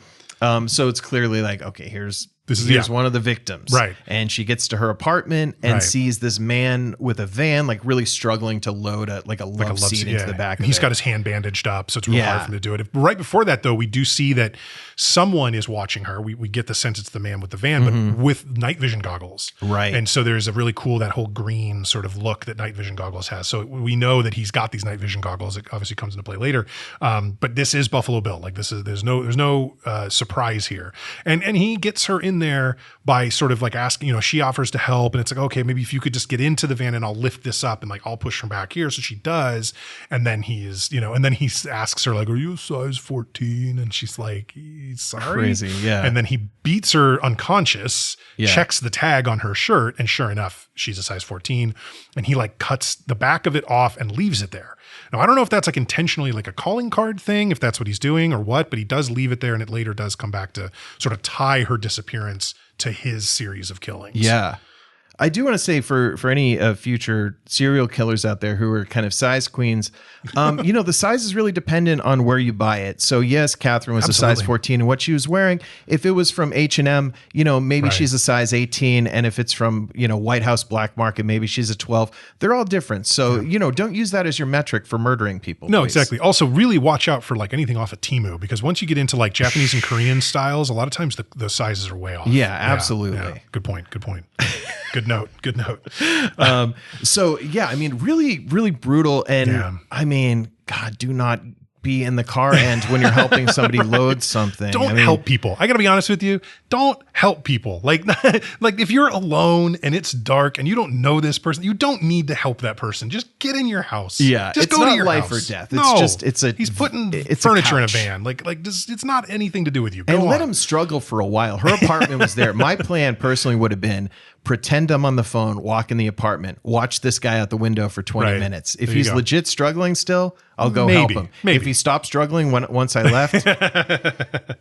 D: So it's clearly like, okay, here's Here's one of the victims.
C: Right.
D: And she gets to her apartment and sees this man with a van, like really struggling to load a love seat into the back.
C: And he's got his hand bandaged up, so it's really hard for him to do it. Right before that, though, we do see that someone is watching her. We get the sense it's the man with the van, but with night vision goggles.
D: Right.
C: And so there's a really cool, that whole green sort of look that night vision goggles has. So we know that he's got these night vision goggles. It obviously comes into play later. But this is Buffalo Bill. Like there's no surprise here. And he gets her in there by sort of like asking, she offers to help, and it's like, okay, maybe if you could just get into the van and I'll lift this up and like I'll push from back here. So she does. And then he asks her like, are you a size 14? And she's like, sorry.
D: Crazy. Yeah.
C: And then he beats her unconscious, checks the tag on her shirt, and sure enough, she's a size 14. And he like cuts the back of it off and leaves it there. Now, I don't know if that's like intentionally like a calling card thing, if that's what he's doing or what, but he does leave it there, and it later does come back to sort of tie her disappearance to his series of killings.
D: Yeah. I do want to say for any future serial killers out there who are kind of size queens, the size is really dependent on where you buy it. So yes, Catherine was a size 14, and what she was wearing, if it was from H&M, maybe she's a size 18. And if it's from, White House Black Market, maybe she's a 12. They're all different. So, don't use that as your metric for murdering people.
C: No,
D: please.
C: exactly. Also really watch out for like anything off of Temu, because once you get into like Japanese and Korean styles, a lot of times the sizes are way off.
D: Yeah, absolutely.
C: Yeah. Good point. Good note.
D: So yeah, I mean, really, really brutal. And I mean, God, do not be in the car end when you're helping somebody load something.
C: Don't help people. I gotta be honest with you. Don't help people. Like if you're alone and it's dark and you don't know this person, you don't need to help that person. Just get in your house.
D: Yeah.
C: Just
D: go to your life or death.
C: He's putting furniture in a van. It's not anything to do with you.
D: And let him struggle for a while. Her apartment was there. My plan personally would have been pretend I'm on the phone, walk in the apartment, watch this guy out the window for 20 minutes. If he's legit struggling still, I'll go help him. If he stopped struggling once I left,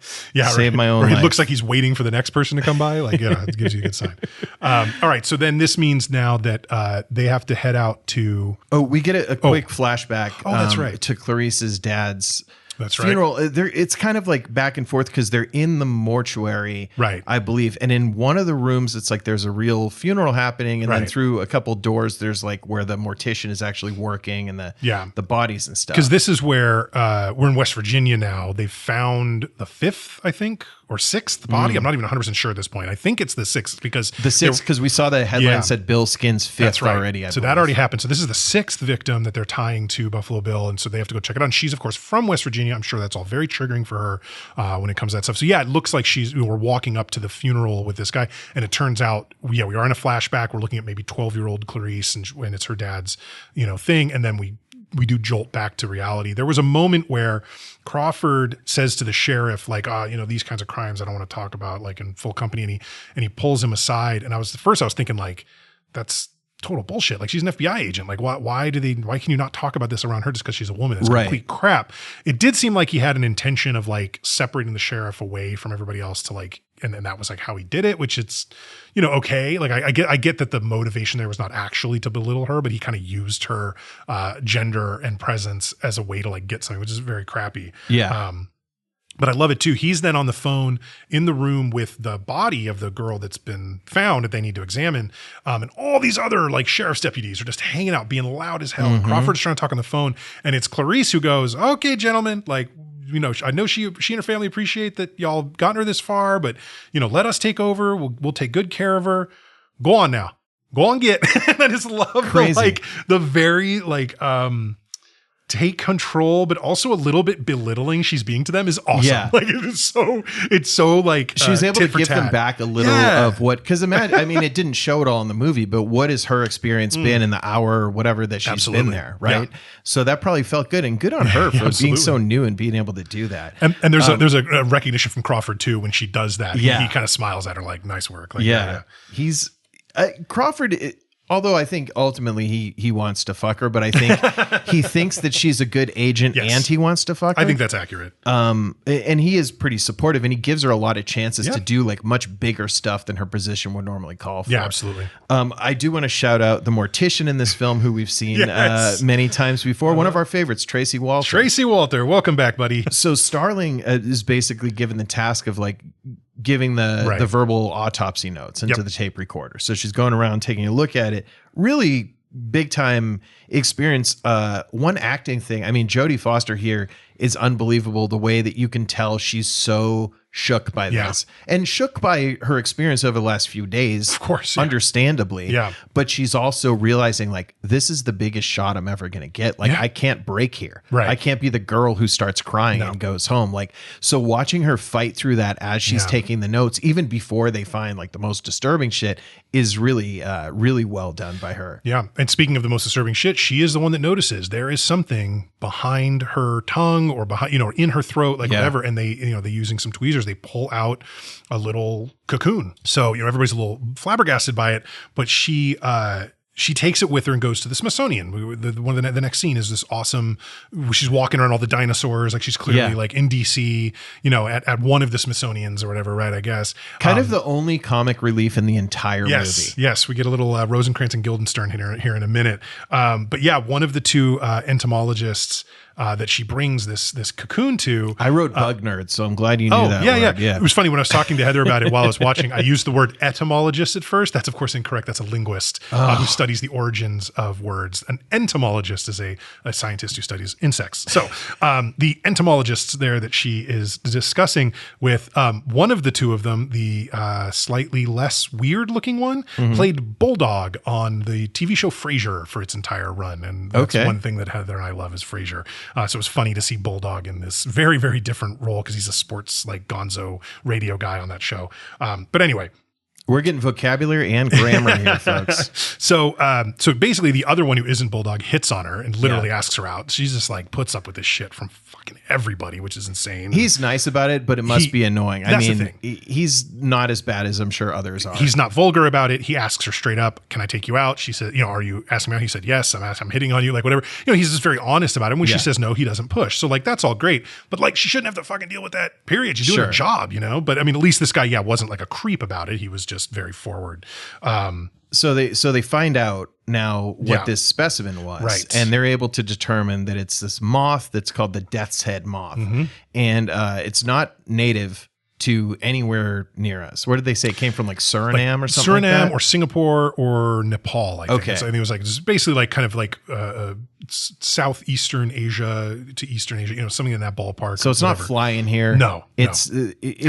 D: save my own life.
C: It looks like he's waiting for the next person to come by. It gives you a good sign. All right. So then this means now that they have to head out to...
D: Oh, we get a quick flashback
C: that's right.
D: to Clarice's dad's
C: That's
D: funeral.
C: right.
D: It's kind of like back and forth because they're in the mortuary,
C: right?
D: I believe. And in one of the rooms, it's like there's a real funeral happening, and then through a couple doors, there's like where the mortician is actually working and the bodies and stuff.
C: Because this is where we're in West Virginia now. They've found the 5th, I think, or 6th body. I'm not even 100% sure at this point. I think it's the 6th because
D: we saw the headline said Bill Skin's 5th already.
C: So that already happened. So this is the 6th victim that they're tying to Buffalo Bill, and so they have to go check it out. And she's of course from West Virginia. I'm sure that's all very triggering for her when it comes to that stuff. So yeah, it looks like we're walking up to the funeral with this guy, and it turns out we are in a flashback. We're looking at maybe 12-year-old Clarice, and it's her dad's thing, and then we do jolt back to reality. There was a moment where Crawford says to the sheriff, like, these kinds of crimes I don't want to talk about, like in full company, and he pulls him aside. And I was thinking like, that's total bullshit. Like, she's an FBI agent. Like, why can you not talk about this around her just because she's a woman? It's complete crap. It did seem like he had an intention of like separating the sheriff away from everybody else to like, and that was like how he did it, which it's, okay. Like I get that the motivation there was not actually to belittle her, but he kind of used her gender and presence as a way to like get something, which is very crappy.
D: Yeah.
C: But I love it too. He's then on the phone in the room with the body of the girl that's been found that they need to examine. And all these other like sheriff's deputies are just hanging out, being loud as hell. Mm-hmm. Crawford's trying to talk on the phone, and it's Clarice who goes, "Okay, gentlemen, like, I know she and her family appreciate that y'all gotten her this far, but let us take over. We'll take good care of her. Go on now. Go on, get." And I just love the very take control, but also a little bit belittling she's being to them is awesome. Yeah. Like it's so like
D: she's able to give them back a little of what, because imagine, I mean, it didn't show it all in the movie, but what has her experience been in the hour or whatever that she's been there, right? Yeah. So that probably felt good, and good on her for being so new and being able to do that.
C: And there's a recognition from Crawford too when she does that. He kind of smiles at her like, nice work. Like,
D: he's Crawford. Although I think ultimately he wants to fuck her, but I think he thinks that she's a good agent and he wants to fuck her.
C: I think that's accurate.
D: And he is pretty supportive, and he gives her a lot of chances to do like much bigger stuff than her position would normally call for.
C: Yeah, absolutely.
D: I do want to shout out the mortician in this film, who we've seen many times before. One of our favorites, Tracy Walter.
C: Tracy Walter, welcome back, buddy.
D: So Starling is basically given the task of like giving the verbal autopsy notes into the tape recorder. So she's going around taking a look at it. Really big time experience. One acting thing. I mean, Jodie Foster here is unbelievable. The way that you can tell she's so shook by this and shook by her experience over the last few days,
C: of course,
D: understandably. Yeah. But she's also realizing like, this is the biggest shot I'm ever going to get. Like I can't break here. Right. I can't be the girl who starts crying and goes home. Like, so watching her fight through that as she's taking the notes, even before they find like the most disturbing shit, is really, really well done by her.
C: Yeah. And speaking of the most disturbing shit, she is the one that notices there is something behind her tongue or behind, in her throat, like whatever. And they, they using some tweezers, they pull out a little cocoon. So, everybody's a little flabbergasted by it, but she takes it with her and goes to the Smithsonian. The next scene is this awesome, she's walking around all the dinosaurs. Like she's clearly like in DC, at one of the Smithsonians or whatever, right? I guess.
D: Kind of the only comic relief in the entire movie.
C: Yes. We get a little Rosencrantz and Guildenstern here in a minute. But yeah, one of the two entomologists that she brings this cocoon to.
D: I wrote bug nerd, so I'm glad you knew that word.
C: Yeah. It was funny when I was talking to Heather about it while I was watching, I used the word etymologist at first. That's of course incorrect. That's a linguist who studies the origins of words. An entomologist is a scientist who studies insects. So the entomologists there that she is discussing with, one of the two of them, the slightly less weird looking one, played Bulldog on the TV show Frasier for its entire run. And that's one thing that Heather and I love is Frasier. So it was funny to see Bulldog in this very, very different role because he's a sports like gonzo radio guy on that show. But anyway.
D: We're getting vocabulary and grammar here, folks.
C: So basically the other one who isn't Bulldog hits on her and literally asks her out. She's just like puts up with this shit from fucking everybody, which is insane.
D: He's nice about it, but it must be annoying. I mean, he's not as bad as I'm sure others are.
C: He's not vulgar about it. He asks her straight up, "Can I take you out?" She said, "Are you asking me out?" He said, "Yes, I'm hitting on you," like whatever. He's just very honest about it. When she says no, he doesn't push. So like, that's all great. But like, she shouldn't have to fucking deal with that, period. She's doing her job, But I mean, at least this guy, wasn't like a creep about it. He was just very forward.
D: So they find out now what this specimen was, right? And they're able to determine that it's this moth that's called the death's head moth, and it's not native to anywhere near us. Where did they say it came from? Like Suriname or something?
C: Suriname
D: like that?
C: Or Singapore or Nepal. I think. I think it was like it's basically like kind of like southeastern Asia to Eastern Asia. Something in that ballpark.
D: So it's not flying here.
C: No,
D: it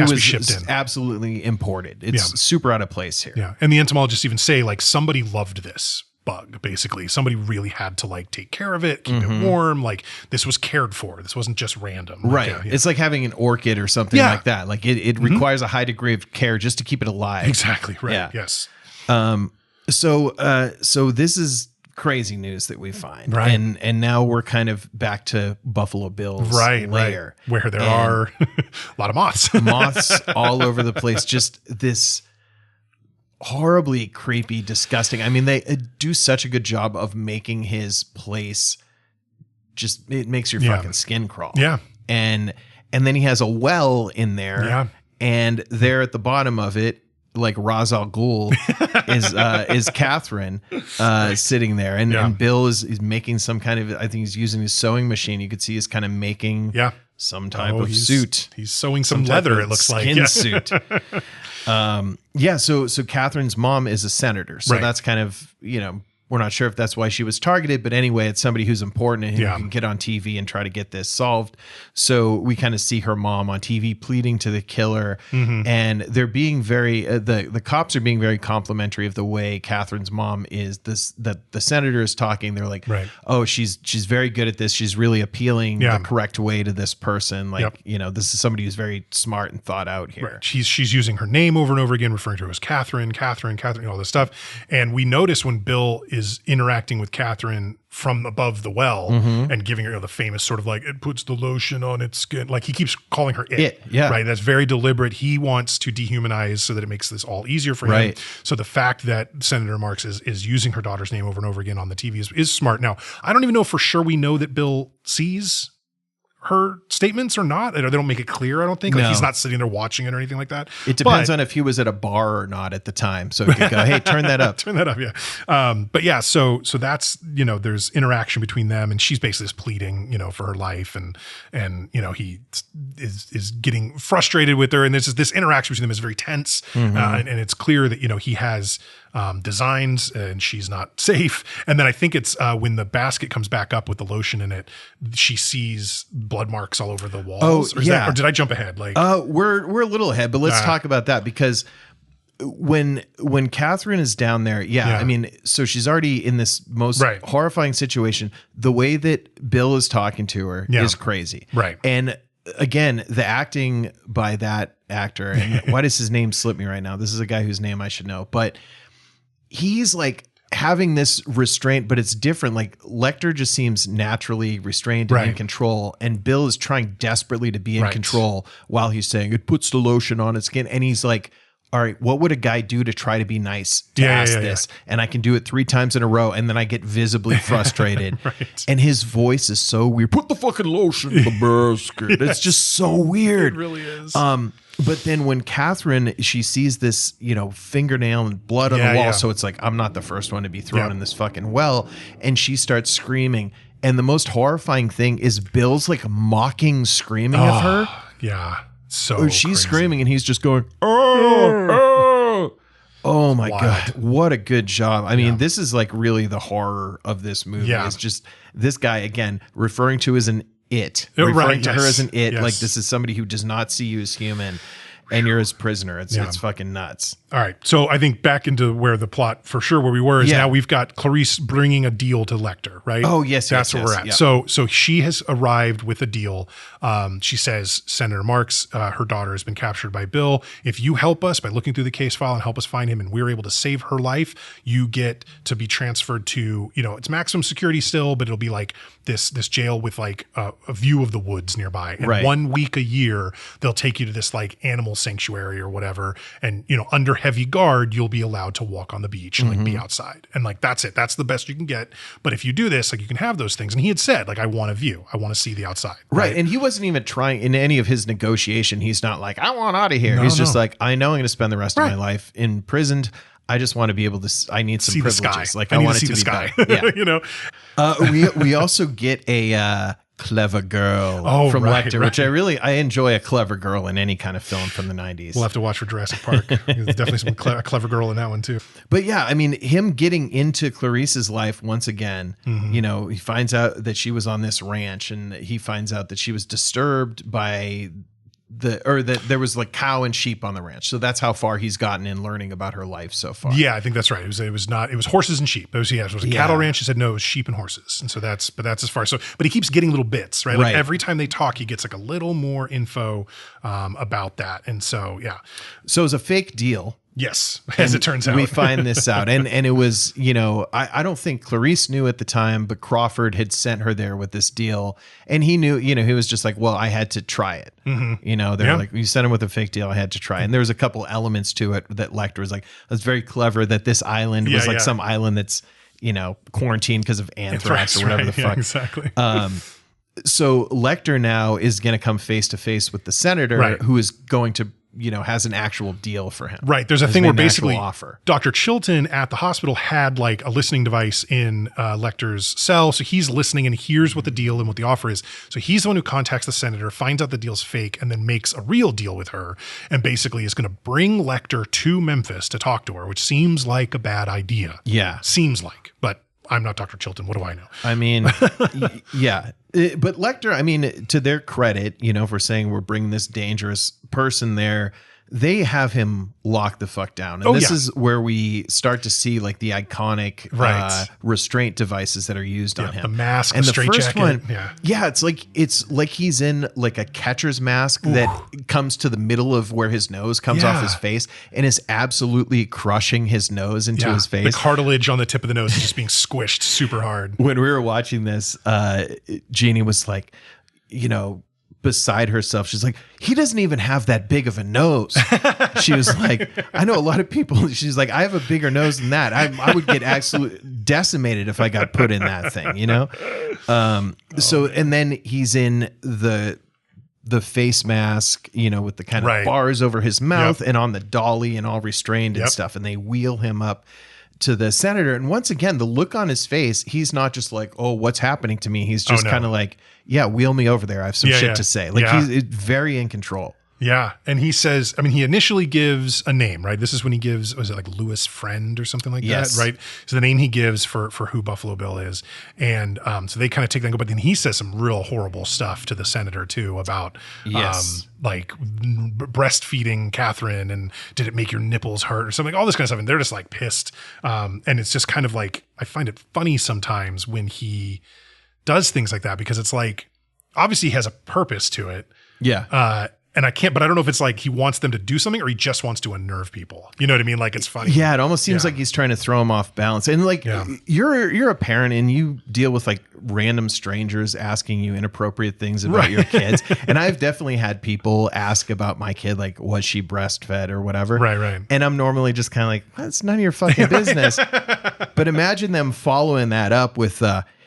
D: was shipped in. Absolutely imported. It's super out of place here.
C: Yeah, and the entomologists even say like somebody loved this bug. Basically, somebody really had to like take care of it, keep it warm. Like this was cared for. This wasn't just random.
D: Right. It's like having an orchid or something like that. Like it requires a high degree of care just to keep it alive.
C: Exactly. Right. Yeah. Yes.
D: So this is crazy news that we find.
C: Right.
D: And now we're kind of back to Buffalo Bill's lair.
C: Where there are a lot of moths.
D: Moths all over the place. Just this horribly creepy, disgusting. I mean, they do such a good job of making his place just, it makes your fucking skin crawl.
C: Yeah.
D: And then he has a well in there.
C: Yeah.
D: And there at the bottom of it, like Ra's al Ghul is Catherine sitting there. And Bill is making some kind of, I think he's using his sewing machine. You could see he's kind of making some type of suit.
C: He's sewing some leather, it looks like.
D: Skin suit. So Catherine's mom is a senator. So that's kind of, we're not sure if that's why she was targeted, but anyway, it's somebody who's important and who can get on TV and try to get this solved. So we kind of see her mom on TV pleading to the killer, and they're being very, the cops are being very complimentary of the way Catherine's mom is. The senator is talking. They're like, oh, she's very good at this. She's really appealing the correct way to this person. Like, this is somebody who's very smart and thought out here.
C: Right. She's using her name over and over again, referring to her as Catherine, all this stuff. And we notice when Bill is interacting with Catherine from above the well and giving her the famous sort of like, it puts the lotion on its skin. Like he keeps calling her it. Right. That's very deliberate. He wants to dehumanize so that it makes this all easier for him. So the fact that Senator Marks is using her daughter's name over and over again on the TV is smart. Now, I don't even know for sure we know that Bill sees her statements or not. They don't make it clear, I don't think. Like he's not sitting there watching it or anything like that.
D: It depends on if he was at a bar or not at the time. So it could go, hey, turn that up.
C: Turn that up, yeah. But yeah, so that's, there's interaction between them, and she's basically just pleading, for her life, and he is getting frustrated with her, and this interaction between them is very tense, and it's clear that, he has designs and she's not safe. And then I think it's when the basket comes back up with the lotion in it, she sees blood marks all over the walls. Or did I jump ahead? Like,
D: we're a little ahead, but let's talk about that, because when Catherine is down there, I mean, so she's already in this most horrifying situation. The way that Bill is talking to her is crazy.
C: Right.
D: And again, the acting by that actor, and why does his name slip me right now? This is a guy whose name I should know, but he's like having this restraint, but it's different. Like Lecter just seems naturally restrained and in control, and Bill is trying desperately to be in control while he's saying it puts the lotion on its skin. And he's like, all right, what would a guy do to try to be nice to ask this? And I can do it 3 times in a row, and then I get visibly frustrated. And his voice is so weird. Put the fucking lotion in the basket. It's just so weird.
C: It really is.
D: But then when Catherine, she sees this, fingernail and blood on the wall. So it's like, I'm not the first one to be thrown in this fucking well. And she starts screaming. And the most horrifying thing is Bill's like mocking screaming of her.
C: Yeah. So
D: she's
C: crazy.
D: screaming and he's just going, oh my God. What a good job. I mean, this is like really the horror of this movie. It's just this guy, again, referring to as an it, referring to her as an it. Like this is somebody who does not see you as human, and you're his prisoner. It's fucking nuts.
C: All right. So I think back into where the plot for sure where we were is now we've got Clarice bringing a deal to Lecter, right?
D: Oh, yes.
C: That's where we're at. Yeah. So she has arrived with a deal. She says, Senator Marks, her daughter has been captured by Bill. If you help us by looking through the case file and help us find him, and we're able to save her life, you get to be transferred to, it's maximum security still, but it'll be like this jail with like a view of the woods nearby. And 1 week a year, they'll take you to this like animal sanctuary or whatever. And, under heavy guard, you'll be allowed to walk on the beach and like be outside. And like, that's it. That's the best you can get. But if you do this, like you can have those things. And he had said, like, I want a view. I want to see the outside.
D: Right. And he wasn't even trying in any of his negotiation. He's not like, I want out of here. He's just like, I know I'm going to spend the rest of my life imprisoned. I just want to be able to, I need some
C: see
D: privileges.
C: The
D: like
C: I
D: want
C: to
D: it
C: see
D: to
C: the
D: be
C: sky.
D: Yeah. We also get a clever girl from Lecter, which I enjoy a clever girl in any kind of film from the 90s.
C: We'll have to watch for Jurassic Park. There's definitely some clever girl in that one too.
D: But yeah, I memean, him getting into Clarice's life once again, he finds out that she was on this ranch, and he finds out that she was disturbed by that there was like cow and sheep on the ranch. So that's how far he's gotten in learning about her life so far.
C: Yeah, I think that's right. It was horses and sheep. It was a cattle ranch. He said, no, it was sheep and horses. And so that's as far. So, but he keeps getting little bits, right? Like every time they talk, he gets like a little more info about that. And so, yeah.
D: So it was a fake deal.
C: Yes, as it turns out.
D: We find this out. And it was, I don't think Clarice knew at the time, but Crawford had sent her there with this deal. And he knew, he was just like, well, I had to try it. They're like, you sent him with a fake deal. I had to try. And there was a couple elements to it that Lecter was like, that's very clever that this island was like some island that's, quarantined because of anthrax or whatever the fuck.
C: Yeah, exactly.
D: So Lecter now is going to come face to face with the senator who is going to, has an actual deal for him.
C: Right. There's a thing where basically Dr. Chilton at the hospital had like a listening device in Lecter's cell. So he's listening and hears what the deal and what the offer is. So he's the one who contacts the senator, finds out the deal's fake, and then makes a real deal with her, and basically is going to bring Lecter to Memphis to talk to her, which seems like a bad idea.
D: Yeah.
C: Seems like, but I'm not Dr. Chilton. What do I know?
D: I mean, yeah. But Lecter, I mean, to their credit, for saying we're bringing this dangerous person there, they have him locked the fuck down. And this is where we start to see like the iconic restraint devices that are used on him.
C: The mask,
D: and
C: the straight
D: first
C: jacket.
D: One, it's like he's in like a catcher's mask that comes to the middle of where his nose comes off his face and is absolutely crushing his nose into his face.
C: The cartilage on the tip of the nose is just being squished super hard.
D: When we were watching this, Jeannie was like, beside herself. She's like, he doesn't even have that big of a nose. She was like, I know a lot of people. She's like, I have a bigger nose than that. I would get absolutely decimated if I got put in that thing, you know? And then he's in the face mask, you know, with the kind of bars over his mouth and on the dolly and all restrained and stuff. And they wheel him up to the senator. And once again, the look on his face, he's not just like, oh, what's happening to me? He's just kind of like, yeah, wheel me over there. I have some shit to say. Like he's very in control.
C: Yeah. And he says, I mean, he initially gives a name, right? This is when he gives, was it like Lewis Friend or something like that, right? So the name he gives for who Buffalo Bill is. And so they kind of take that and go, but then he says some real horrible stuff to the senator too about like breastfeeding Catherine and did it make your nipples hurt or something, all this kind of stuff. And they're just like pissed. And it's just kind of like, I find it funny sometimes when he does things like that, because it's like, obviously he has a purpose to it.
D: Yeah.
C: And I don't know if it's like he wants them to do something or he just wants to unnerve people. You know what I mean? Like it's funny.
D: Yeah, it almost seems like he's trying to throw them off balance. And like you're a parent and you deal with like random strangers asking you inappropriate things about your kids. And I've definitely had people ask about my kid, like, was she breastfed or whatever?
C: Right.
D: And I'm normally just kind of like, well, it's none of your fucking business. But imagine them following that up with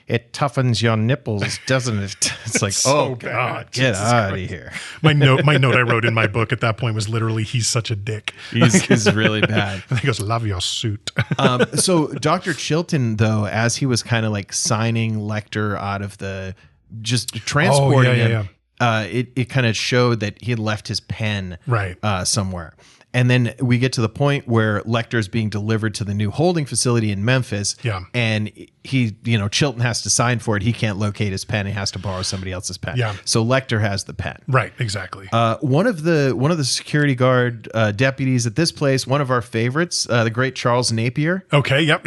D: it toughens your nipples, doesn't it? It's like,
C: so
D: oh God,
C: get
D: out of here.
C: My note I wrote in my book at that point was literally, he's such a dick.
D: He's really bad.
C: And he goes, love your suit.
D: So Dr. Chilton, though, as he was kind of like signing Lecter out of the, just transporting him, it kind of showed that he had left his pen somewhere. And then we get to the point where Lecter is being delivered to the new holding facility in Memphis.
C: Yeah.
D: And he, Chilton has to sign for it. He can't locate his pen. He has to borrow somebody else's pen.
C: Yeah.
D: So Lecter has the pen.
C: Right. Exactly.
D: One of the security guard deputies at this place, one of our favorites, the great Charles Napier.
C: Okay. Yep.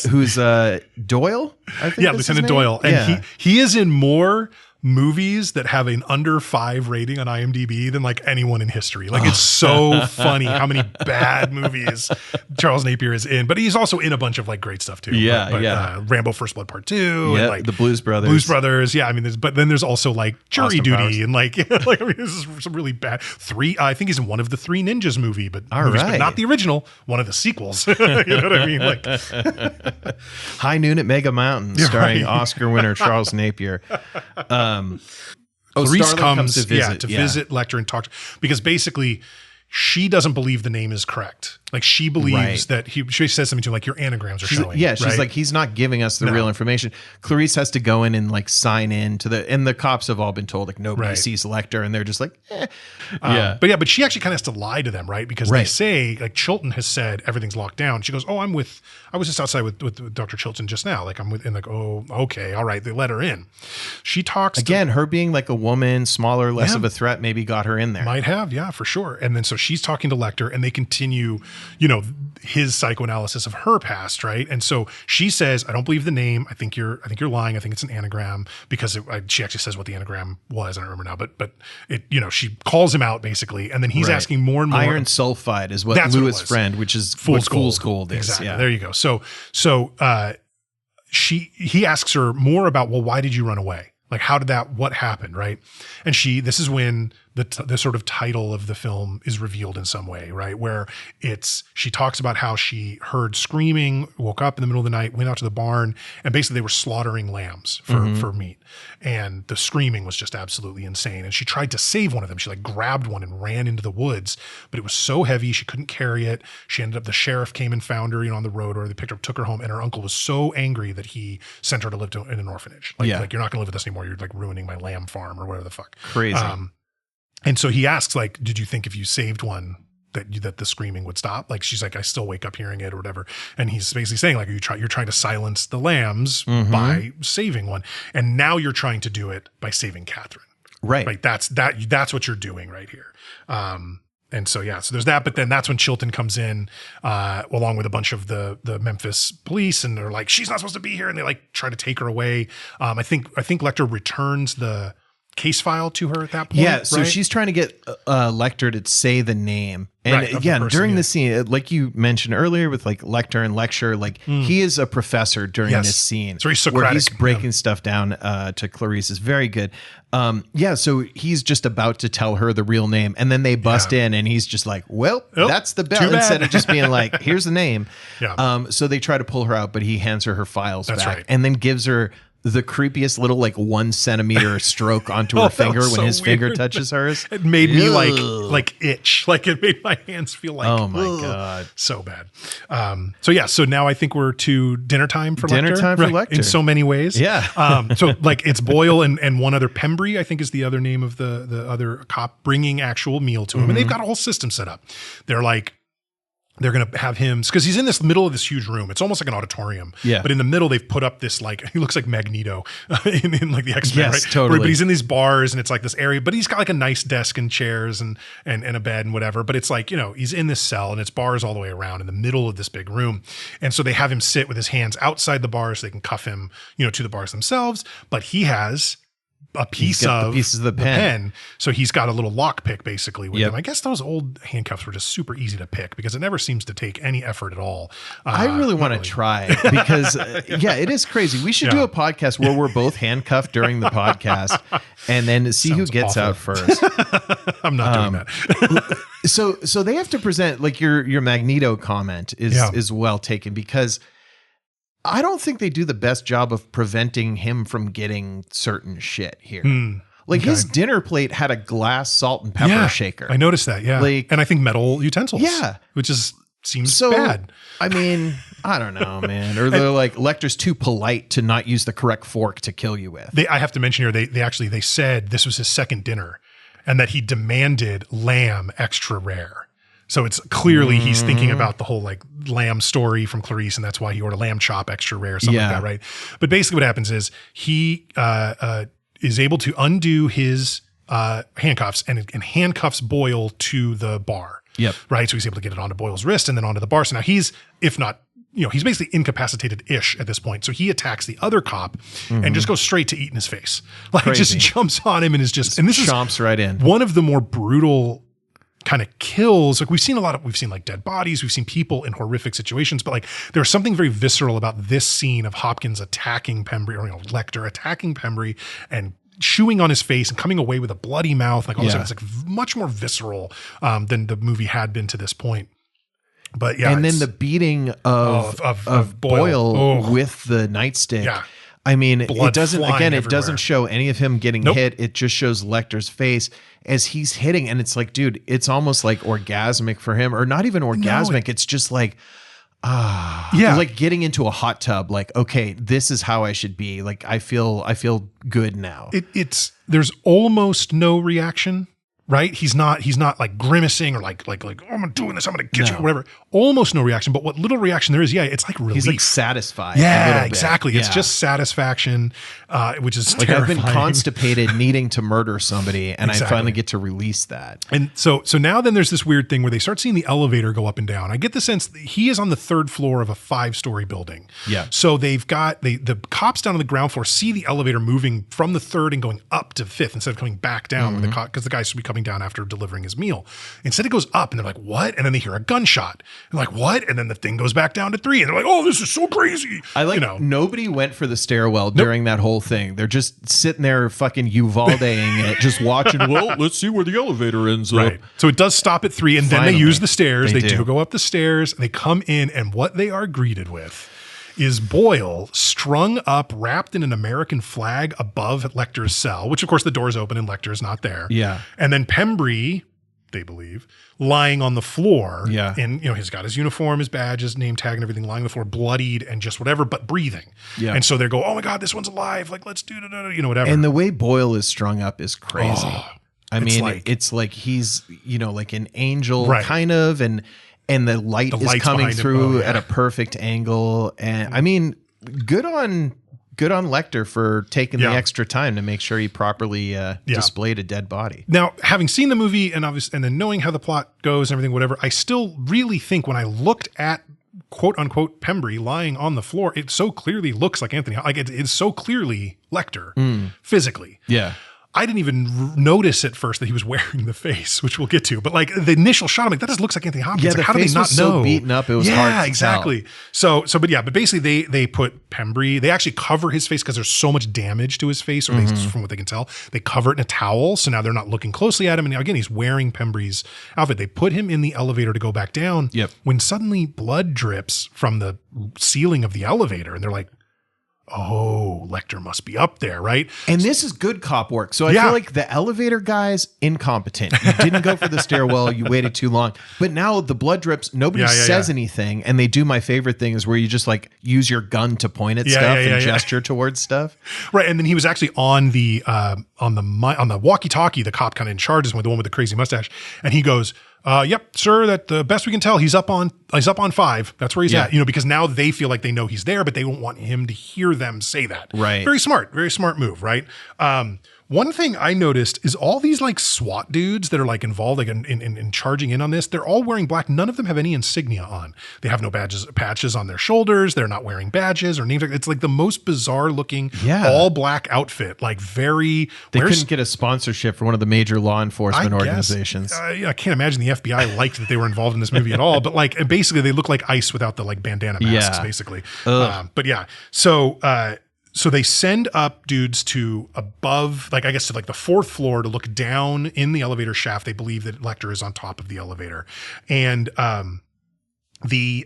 D: Who's Doyle? I think
C: Lieutenant Doyle. And he is in more movies that have an under 5 rating on IMDb than like anyone in history. Like it's so funny how many bad movies Charles Napier is in, but he's also in a bunch of like great stuff too. Rambo First Blood Part 2 and like
D: the Blues Brothers.
C: Yeah. I mean, but then there's also like Jury
D: Austin
C: Duty
D: Powers.
C: and like I mean, this is some really bad I think he's in one of the 3 Ninjas movie, but not the original, one of the sequels. You know what I mean? Like
D: High Noon at Mega Mountain, starring Oscar winner Charles Napier.
C: Clarice comes to visit Lecter and talk, because basically she doesn't believe the name is correct. Like she believes that she says something to him, like your anagrams are showing.
D: Yeah, she's like, he's not giving us the real information. Clarice has to go in and like sign in to and the cops have all been told like nobody sees Lecter, and they're just like,
C: But she actually kind of has to lie to them, right? Because they say like Chilton has said everything's locked down. She goes, oh, I was just outside with Dr. Chilton just now. Like I'm with, and like, oh, okay, all right. They let her in. She talks
D: again, her being like a woman, smaller, less of a threat, maybe got her in there.
C: Might have, yeah, for sure. And then so she's talking to Lecter, and they continue, his psychoanalysis of her past, right? And so she says, I don't believe the name. I think you're lying. I think it's an anagram, because she actually says what the anagram was. I don't remember now, but it, she calls him out basically, and then he's asking more and more.
D: Iron sulfide is what Lewis Friend, which is Fool's Gold is.
C: Exactly. Yeah. There you go. So he asks her more about, well, why did you run away? Like, what happened, right? And this is when the sort of title of the film is revealed in some way, right? Where she talks about how she heard screaming, woke up in the middle of the night, went out to the barn, and basically they were slaughtering lambs for meat. And the screaming was just absolutely insane. And she tried to save one of them. She like grabbed one and ran into the woods, but it was so heavy, she couldn't carry it. She ended up, the sheriff came and found her, on the road, or they picked her up, took her home, and her uncle was so angry that he sent her to live in an orphanage. Like, you're not going to live with us anymore. You're like ruining my lamb farm or whatever the fuck.
D: Crazy.
C: And so he asks, like, did you think if you saved one that the screaming would stop? Like, she's like, I still wake up hearing it or whatever. And he's basically saying, like, you're trying to silence the lambs by saving one. And now you're trying to do it by saving Catherine.
D: Right.
C: Like that's what you're doing right here. And so, so there's that, but then that's when Chilton comes in, along with a bunch of the Memphis police, and they're like, she's not supposed to be here. And they like try to take her away. I think Lecter returns the case file to her at that point.
D: Yeah, so
C: right?
D: she's trying to get Lecter to say the name. And
C: Right, of the
D: again,
C: person,
D: during
C: yeah.
D: the scene, like you mentioned earlier with like Lecter and lecture, like he is a professor during
C: Yes.
D: this scene.
C: It's very
D: where he's
C: Socratic,
D: breaking stuff down to Clarice is very good. So he's just about to tell her the real name, and then they bust in, and he's just like, well, that's the bell,
C: too bad.
D: instead of just being like, here's the name.
C: Yeah.
D: So they try to pull her out, but he hands her files
C: That's
D: back
C: right.
D: and then gives her the creepiest little like 1 centimeter stroke onto her
C: that
D: finger
C: was
D: when
C: so
D: his finger
C: weird.
D: touches hers.
C: It made me
D: Ugh.
C: like itch. Like it made my hands feel like,
D: Oh my
C: ugh,
D: God.
C: so bad. So now I think we're to dinner time for
D: Dinner
C: Lecter.
D: time for Lecter.
C: In so many ways.
D: Yeah.
C: So like it's Boyle and one other, Pembry, I think is the other name of the other cop, bringing actual meal to him. And they've got a whole system set up. They're going to have him, because he's in this middle of this huge room. It's almost like an auditorium.
D: Yeah.
C: But in the middle, they've put up this, like, he looks like Magneto in like the X-Men,
D: Yes,
C: right?
D: totally.
C: But he's in these bars and it's like this area, but he's got like a nice desk and chairs and a bed and whatever. But it's like, he's in this cell and it's bars all the way around in the middle of this big room. And so they have him sit with his hands outside the bars so they can cuff him, to the bars themselves. But he has a piece of
D: the pieces of the pen.
C: So he's got a little lock pick basically with
D: Yep.
C: him. I guess those old handcuffs were just super easy to pick because it never seems to take any effort at all.
D: I really want to try because it is crazy. We should do a podcast where we're both handcuffed during the podcast and then see who
C: Sounds
D: gets
C: awful.
D: out first.
C: I'm not doing that.
D: So they have to present, like, your Magneto comment is well taken, because I don't think they do the best job of preventing him from getting certain shit here. Like his dinner plate had a glass salt and pepper shaker.
C: I noticed that. Yeah.
D: Like,
C: and I think metal utensils.
D: Yeah.
C: Which seems
D: so
C: bad.
D: I mean, I don't know, man. Or they're like, Lecter's too polite to not use the correct fork to kill you with.
C: I have to mention here, they said this was his second dinner and that he demanded lamb extra rare. So it's clearly he's thinking about the whole like lamb story from Clarice, and that's why he ordered lamb chop extra rare, something like that, right? But basically what happens is he is able to undo his handcuffs and handcuffs Boyle to the bar.
D: Yep.
C: Right. So he's able to get it onto Boyle's wrist and then onto the bar. So now he's, if not, he's basically incapacitated-ish at this point. So he attacks the other cop and just goes straight to eating his face. Like just jumps on him and is just, and this
D: chomps right in.
C: One of the more brutal kind of kills. Like we've seen like dead bodies, we've seen people in horrific situations, but like there's something very visceral about this scene of Hopkins attacking Pembry, or Lecter attacking Pembry and chewing on his face and coming away with a bloody mouth. Like all of a sudden, it's like much more visceral than the movie had been to this point. But yeah,
D: and then the beating of Boyle with the nightstick.
C: Yeah.
D: I mean,
C: Blood
D: it doesn't,
C: flying
D: again, it
C: everywhere.
D: doesn't show any of him getting hit. It just shows Lecter's face as he's hitting. And it's like, dude, it's almost like orgasmic for him, or not even orgasmic. It's just like, like getting into a hot tub. Like, okay, this is how I should be. Like, I feel good now.
C: There's almost no reaction. Right? He's not like grimacing or like, oh, I'm doing this, I'm going to get you, whatever. Almost no reaction, but what little reaction there is, it's like relief.
D: He's like satisfied.
C: Yeah, exactly. It's just satisfaction, which is
D: like
C: terrifying.
D: I've been constipated needing to murder somebody, and I finally get to release that.
C: And so now then there's this weird thing where they start seeing the elevator go up and down. I get the sense that he is on the 3rd floor of a 5-story building.
D: Yeah.
C: So they've got the cops down on the ground floor see the elevator moving from the 3rd and going up to 5th instead of coming back down because the guy should be coming down after delivering his meal. Instead it goes up and they're like, what? And then they hear a gunshot. They're like, what? And then the thing goes back down to 3 and they're like, oh, this is so crazy.
D: I like, nobody went for the stairwell during that whole thing. They're just sitting there fucking Uvaldeing it, just watching, well, let's see where the elevator ends up.
C: So it does stop at 3 and then they use the stairs. They do
D: do
C: go up the stairs. They come in and what they are greeted with is Boyle strung up, wrapped in an American flag above Lecter's cell, which of course the door's open and Lecter is not there.
D: Yeah.
C: And then Pembry, they believe, lying on the floor.
D: Yeah.
C: And, he's got his uniform, his badge, his name tag and everything lying on the floor, bloodied and just whatever, but breathing.
D: Yeah.
C: And so they go, oh my God, this one's alive. Like, let's do whatever.
D: And the way Boyle is strung up is crazy. I mean, it's like he's, like an angel kind of, and the light is coming through at a perfect angle. And I mean, good on Lecter for taking the extra time to make sure he properly displayed a dead body.
C: Now, having seen the movie and then knowing how the plot goes and everything, whatever, I still really think when I looked at quote unquote Pembry lying on the floor, it so clearly looks like Anthony. Like it is so clearly Lecter physically.
D: Yeah.
C: I didn't even notice at first that he was wearing the face, which we'll get to. But like the initial shot, I'm like, that just looks like Anthony Hopkins.
D: Yeah,
C: like,
D: the
C: how do
D: face
C: they not
D: was
C: know?
D: so beaten up, it was hard to
C: exactly.
D: tell.
C: But basically they put Pembry. They actually cover his face because there's so much damage to his face, or at least from what they can tell. They cover it in a towel, so now they're not looking closely at him. And again, he's wearing Pembry's outfit. They put him in the elevator to go back down.
D: Yep.
C: When suddenly blood drips from the ceiling of the elevator, and they're like, oh, Lecter must be up there, right?
D: And this is good cop work. So I feel like the elevator guy's incompetent. You didn't go for the stairwell. You waited too long. But now the blood drips. Nobody says anything. And they do my favorite thing is where you just like use your gun to point at stuff and gesture towards stuff.
C: Right. And then he was actually on the walkie-talkie. The cop kind of in charge is the one with the crazy mustache. And he goes, yep, sir, that the best we can tell, he's up on 5. That's where he's at, because now they feel like they know he's there, but they don't want him to hear them say that.
D: Right.
C: Very smart move, right? One thing I noticed is all these like SWAT dudes that are like involved like in charging in on this, they're all wearing black. None of them have any insignia on. They have no patches on their shoulders. They're not wearing badges or names. It's like the most bizarre looking all black outfit. Like they
D: couldn't get a sponsorship for one of the major law enforcement organizations.
C: I can't imagine the FBI liked that they were involved in this movie at all. But like basically they look like ICE without the like bandana masks, basically. But yeah, so they send up dudes to above, like I guess to like the 4th floor to look down in the elevator shaft. They believe that Lecter is on top of the elevator, and the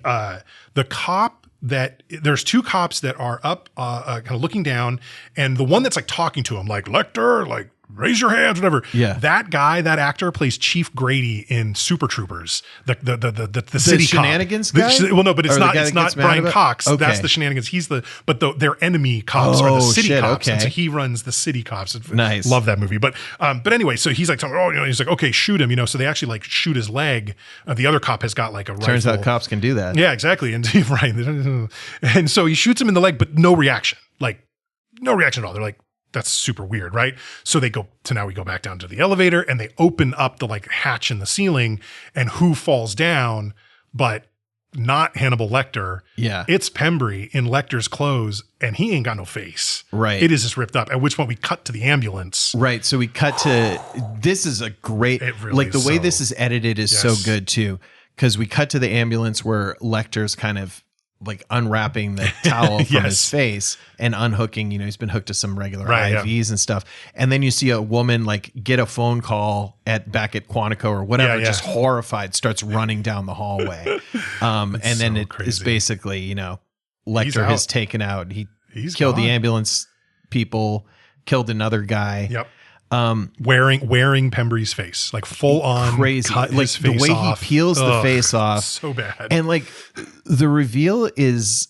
C: cop that there's 2 cops that are up, kind of looking down, and the one that's like talking to him, like Lecter, like raise your hands, whatever. Yeah. That guy, that actor plays Chief Grady in Super Troopers, the city
D: shenanigans
C: cop.
D: Guy?
C: Well, no, but it's not Brian Cox. Okay. That's the shenanigans. Their enemy cops are the city cops. Okay. And so he runs the city cops.
D: Nice.
C: Love that movie. But anyway, so he's like, he's like, okay, shoot him, so they actually like shoot his leg. The other cop has got like a rifle.
D: Turns out cops can do that.
C: Yeah, exactly. And right. And so he shoots him in the leg, but no reaction. Like no reaction at all. They're like, that's super weird, right? So we go back down to the elevator and they open up the like hatch in the ceiling, and who falls down, but not Hannibal Lecter.
D: Yeah.
C: It's Pembry in Lecter's clothes, and he ain't got no face.
D: Right.
C: It is just ripped up. At which point we cut to the ambulance.
D: Right. So we cut to, this is a great, like the way this is edited is so good too. Cause we cut to the ambulance where Lecter's kind of like unwrapping the towel from his face and unhooking, he's been hooked to some regular IVs and stuff. And then you see a woman like get a phone call back at Quantico or whatever, just horrified, starts running down the hallway. And then it is basically, Lecter has taken out, he's killed the ambulance people, killed another guy.
C: Yep. Wearing Pembry's face, like full on
D: crazy,
C: cut
D: like
C: his face
D: the way
C: off.
D: he peels the face off,
C: so bad.
D: And like the reveal is,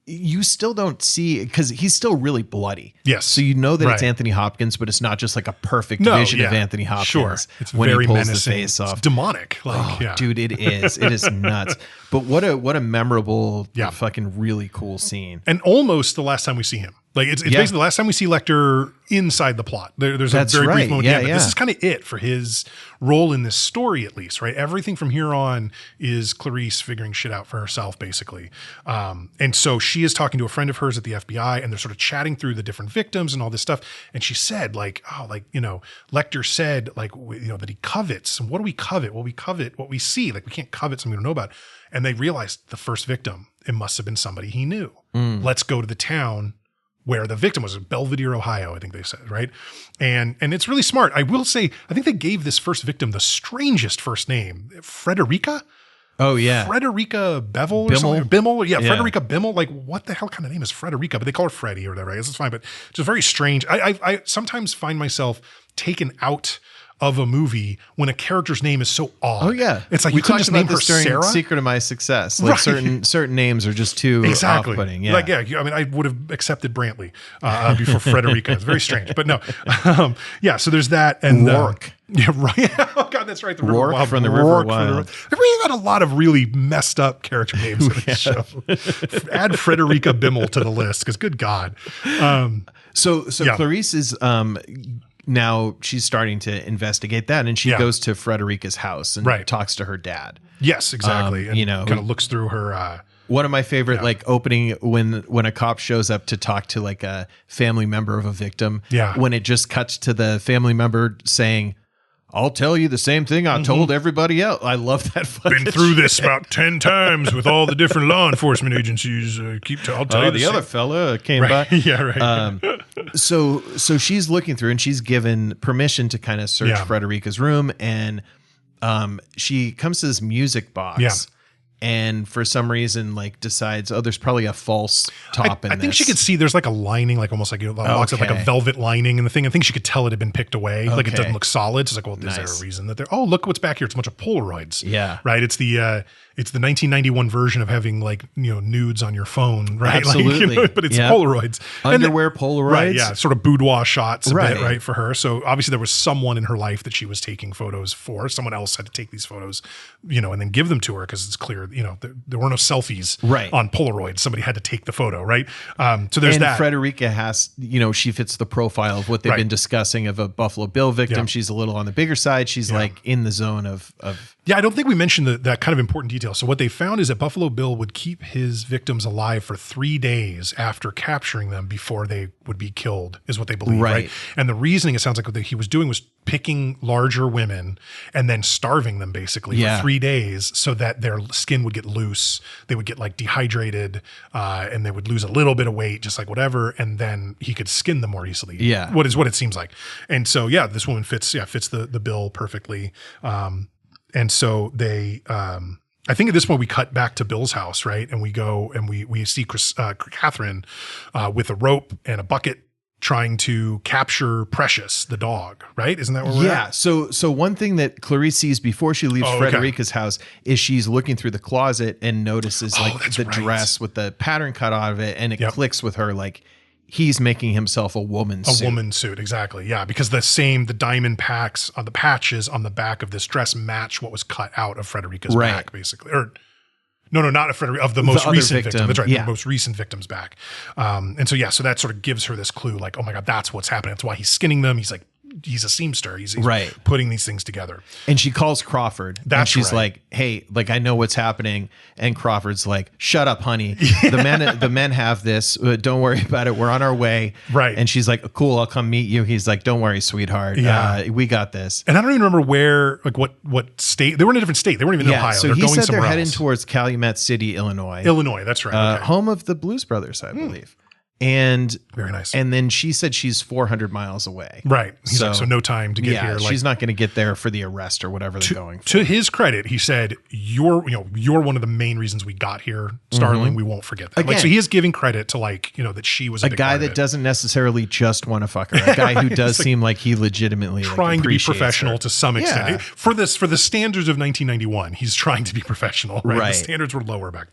D: you still don't see, because he's still really bloody.
C: Yes,
D: so that it's Anthony Hopkins, but it's not just like a perfect vision of Anthony Hopkins.
C: Sure, it's
D: when
C: very
D: he pulls
C: menacing.
D: the face off.
C: It's demonic,
D: dude, it is nuts. But what a memorable, fucking really cool scene,
C: and almost the last time we see him. Like it's basically the last time we see Lecter inside the plot. There's a very brief moment. But this is kind of it for his role in this story, at least, right? Everything from here on is Clarice figuring shit out for herself, basically. And so she is talking to a friend of hers at the FBI, and they're sort of chatting through the different victims and all this stuff. And she said, Lecter said, that he covets. And what do we covet? Well, we covet what we see. Like, we can't covet something we don't know about. And they realized the first victim, it must have been somebody he knew. Let's go to the town where the victim was, Belvedere, Ohio, I think they said, right? And it's really smart. I will say, I think they gave this first victim the strangest first name, Frederica.
D: Oh yeah,
C: Frederica Bevel or something. Bimmel, Frederica Bimmel. Like, what the hell kind of name is Frederica? But they call her Freddie or whatever. I guess it's fine, but just very strange. I sometimes find myself taken out of a movie when a character's name is so odd.
D: Oh yeah,
C: it's like you couldn't just name her Sarah.
D: Secret of My Success. Like certain names are just too off-putting. Yeah,
C: I would have accepted Brantley before Frederica. It's very strange, but no. So there's that and
D: Rourke.
C: Oh God, that's right. The
D: Rourke
C: River
D: from the River Wild.
C: They really got a lot of really messed up character names in this show. Add Frederica Bimmel to the list, because good God.
D: So Clarice is now she's starting to investigate that, and she goes to Frederica's house and talks to her dad.
C: Yes, exactly. And kind of looks through her
D: One of my favorite like opening when a cop shows up to talk to like a family member of a victim.
C: Yeah.
D: When it just cuts to the family member saying, I'll tell you the same thing I told everybody else. I love that fucking
C: Been through this
D: shit.
C: about 10 times with all the different law enforcement agencies. I'll tell you
D: The other fella came
C: right.
D: by.
C: Yeah, right.
D: So she's looking through and she's given permission to kind of search Frederica's room, and she comes to this music box.
C: Yeah.
D: And for some reason, like decides, there's probably a false top in
C: I think
D: this.
C: she could see there's like a lining, like almost like lots of like a velvet lining in the thing. I think she could tell it had been picked away. Like it doesn't look solid. It's like, well, is there a reason that they're, look what's back here. It's a bunch of Polaroids.
D: Yeah.
C: Right. It's the 1991 version of having like, nudes on your phone. Right.
D: Absolutely.
C: Like, but it's Polaroids.
D: Underwear Polaroids.
C: Right. Yeah. Sort of boudoir shots a
D: Right.
C: bit, right. For her. So obviously there was someone in her life that she was taking photos for. Someone else had to take these photos, and then give them to her because it's clear, there weren't no selfies on Polaroid. Somebody had to take the photo, right? So there's that.
D: Frederica has, she fits the profile of what they've been discussing of a Buffalo Bill victim.
C: Yeah.
D: She's a little on the bigger side. She's like in the zone of.
C: Yeah, I don't think we mentioned that kind of important detail. So what they found is that Buffalo Bill would keep his victims alive for 3 days after capturing them before they would be killed, is what they believe, right? And the reasoning, it sounds like what he was doing was picking larger women and then starving them basically for 3 days so that their skin would get loose. They would get like dehydrated and they would lose a little bit of weight, just like whatever. And then he could skin them more easily.
D: Yeah.
C: What it seems like. And so, this woman fits the bill perfectly. And so they, I think at this point we cut back to Bill's house, right? And we go and we see Catherine with a rope and a bucket trying to capture Precious, the dog, right? Isn't that where we're at?
D: So one thing that Clarice sees before she leaves Frederica's house is she's looking through the closet and notices the dress with the pattern cut out of it, and it clicks with her like he's making himself a woman's suit. A woman's
C: suit, exactly. Yeah, because the diamond packs on the patches on the back of this dress match what was cut out of Frederica's back, basically. Or no, not of Frederica, of the most recent victim. That's right, the most recent victim's back. And so that sort of gives her this clue, like, oh my God, that's what's happening. That's why he's skinning them. He's like, he's a seamster. He's putting these things together.
D: And she calls Crawford. And she's like, hey, like, I know what's happening. And Crawford's like, shut up, honey. The men have this. Don't worry about it. We're on our way.
C: Right.
D: And she's like, cool, I'll come meet you. He's like, don't worry, sweetheart. We got this.
C: And I don't even remember where, like what state. They were in a different state. They weren't even in Ohio.
D: So
C: they're
D: he
C: going
D: said
C: somewhere
D: they're heading
C: else.
D: towards Calumet City, Illinois.
C: Illinois, that's right.
D: Home of the Blues Brothers, I believe. And
C: very nice.
D: And then she said she's 400 miles away.
C: Right. He's like, so no time to get here. Like,
D: she's not going to get there for the arrest or whatever they're going for.
C: To his credit, he said, you're one of the main reasons we got here, Starling. We won't forget that.
D: Again,
C: so he is giving credit to that she was a big
D: guy
C: part of
D: that
C: it.
D: doesn't necessarily just want to fuck her. A guy who does seem like he legitimately
C: trying to be professional
D: her.
C: To some extent.
D: Yeah.
C: For the standards of 1991, he's trying to be professional. Right. The standards were lower back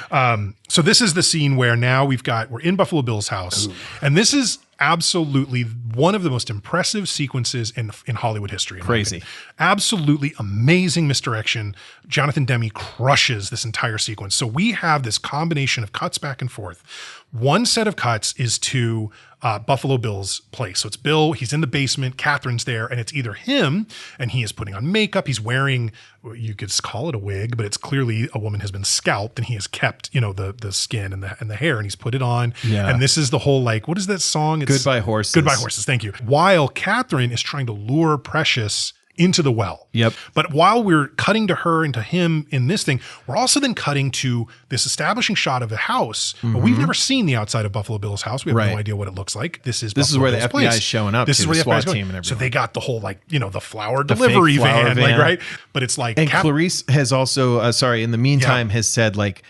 C: then. So this is the scene where now we're in Buffalo Bill's house. Ooh. And this is absolutely one of the most impressive sequences in Hollywood history.
D: Crazy.
C: Absolutely amazing misdirection. Jonathan Demme crushes this entire sequence. So we have this combination of cuts back and forth. One set of cuts is to Buffalo Bill's place. So it's Bill, he's in the basement, Catherine's there, and it's either him, and he is putting on makeup, he's wearing, you could call it a wig, but it's clearly a woman has been scalped, and he has kept, the skin and the hair, and he's put it on. Yeah. And this is the whole, like, what is that song? It's
D: Goodbye Horses.
C: Goodbye Horses, thank you. While Catherine is trying to lure Precious into the well.
D: Yep.
C: But while we're cutting to her and to him in this thing, we're also then cutting to this establishing shot of a house. Mm-hmm. But we've never seen the outside of Buffalo Bill's house. We have no idea what it looks like. This is
D: where
C: Bill's
D: the FBI is showing up.
C: This is where the
D: SWAT
C: FBI is
D: team and everything.
C: So they got the whole the flower delivery van, like, right? But it's like,
D: and Clarice has also in the meantime has said like,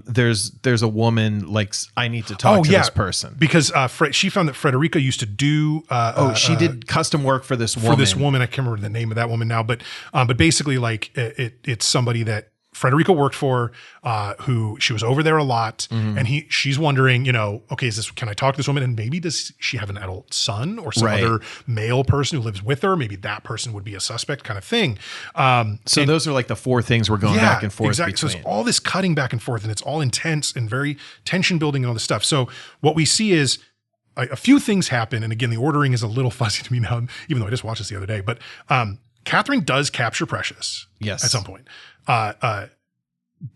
D: there's a woman like I need to talk to this person
C: because she found that Frederica used to do
D: she did custom work for this woman.
C: I can't remember the name of that woman now, but basically like it's somebody that Frederica worked for, who she was over there a lot, and she's wondering, okay, can I talk to this woman? And maybe does she have an adult son or some other male person who lives with her? Maybe that person would be a suspect, kind of thing.
D: So those are like the four things we're going back and forth.
C: Exactly. So it's all this cutting back and forth, and it's all intense and very tension building and all this stuff. So what we see is a few things happen, and again, the ordering is a little fuzzy to me now, even though I just watched this the other day. But Catherine does capture Precious, at some point.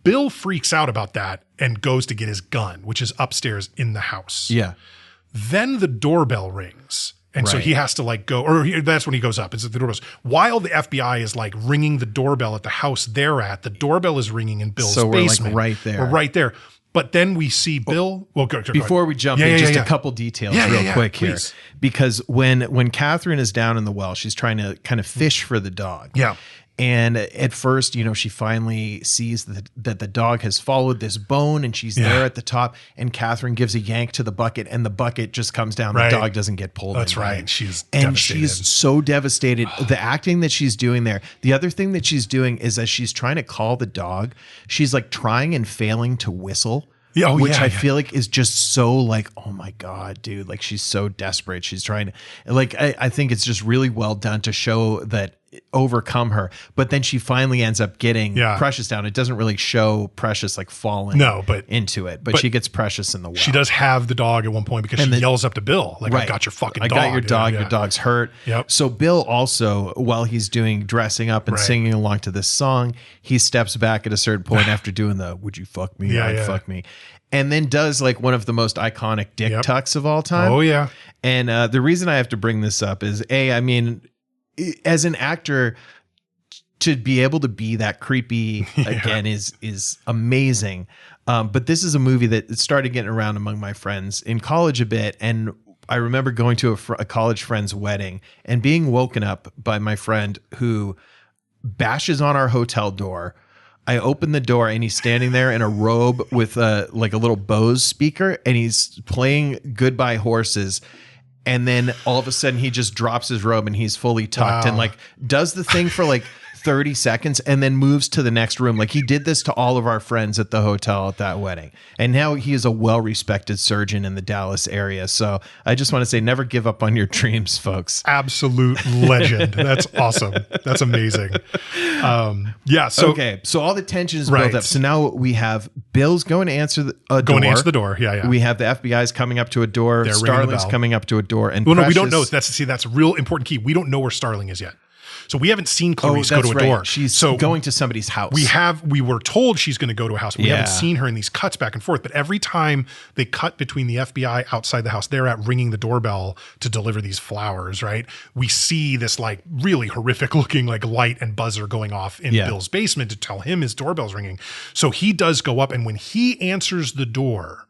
C: Bill freaks out about that and goes to get his gun, which is upstairs in the house.
D: Yeah.
C: Then the doorbell rings. And so he has to like go, or that's when he goes up. It's the doorbell. While the FBI is like ringing the doorbell at the house they're at, the doorbell is ringing in Bill's basement.
D: Like right there.
C: We're right there. But then we see Bill. Well, go
D: before we jump in, just a couple details real quick here.
C: Please.
D: Because when Catherine is down in the well, she's trying to kind of fish for the dog.
C: Yeah.
D: And at first, she finally sees that the dog has followed this bone and she's there at the top. And Catherine gives a yank to the bucket and the bucket just comes down.
C: Right.
D: The dog doesn't get pulled.
C: That's right. She's
D: so devastated. The acting that she's doing there. The other thing that she's doing is as she's trying to call the dog, she's like trying and failing to whistle. Which I feel like is just so like, oh my God, dude. Like she's so desperate. She's trying to like, I think it's just really well done to show that overcome her. But then she finally ends up getting Precious down. It doesn't really show Precious like falling into it, but she gets Precious in the well.
C: She does have the dog at one point because she yells up to Bill, like, I got your fucking dog.
D: I got your dog. Your dog's hurt.
C: Yep.
D: So Bill also, while he's doing dressing up and singing along to this song, he steps back at a certain point after doing the, would you fuck me? Fuck me. And then does like one of the most iconic dick tucks of all time.
C: Oh yeah.
D: And the reason I have to bring this up is I mean, as an actor, to be able to be that creepy again is amazing. But this is a movie that started getting around among my friends in college a bit. And I remember going to a college friend's wedding and being woken up by my friend who bashes on our hotel door. I open the door and he's standing there in a robe with like a little Bose speaker and he's playing Goodbye Horses. And then all of a sudden he just drops his robe and he's fully tucked and like does the thing for like 30 seconds and then moves to the next room. Like he did this to all of our friends at the hotel at that wedding. And now he is a well-respected surgeon in the Dallas area. So I just want to say, never give up on your dreams, folks.
C: Absolute legend. That's awesome. That's amazing. So
D: okay. So all the tension is built up. So now we have Bill's going to answer a door.
C: To answer the door. Yeah.
D: We have the FBI's coming up to a door.
C: They're
D: Starling's coming up to a door. And
C: no, we don't know. That's a real important key. We don't know where Starling is yet. So we haven't seen Clarice go to a door.
D: She's going to somebody's house.
C: We were told she's going to go to a house. But we haven't seen her in these cuts back and forth. But every time they cut between the FBI outside the house, they're at ringing the doorbell to deliver these flowers, right? We see this like really horrific looking like light and buzzer going off in Bill's basement to tell him his doorbell's ringing. So he does go up, and when he answers the door,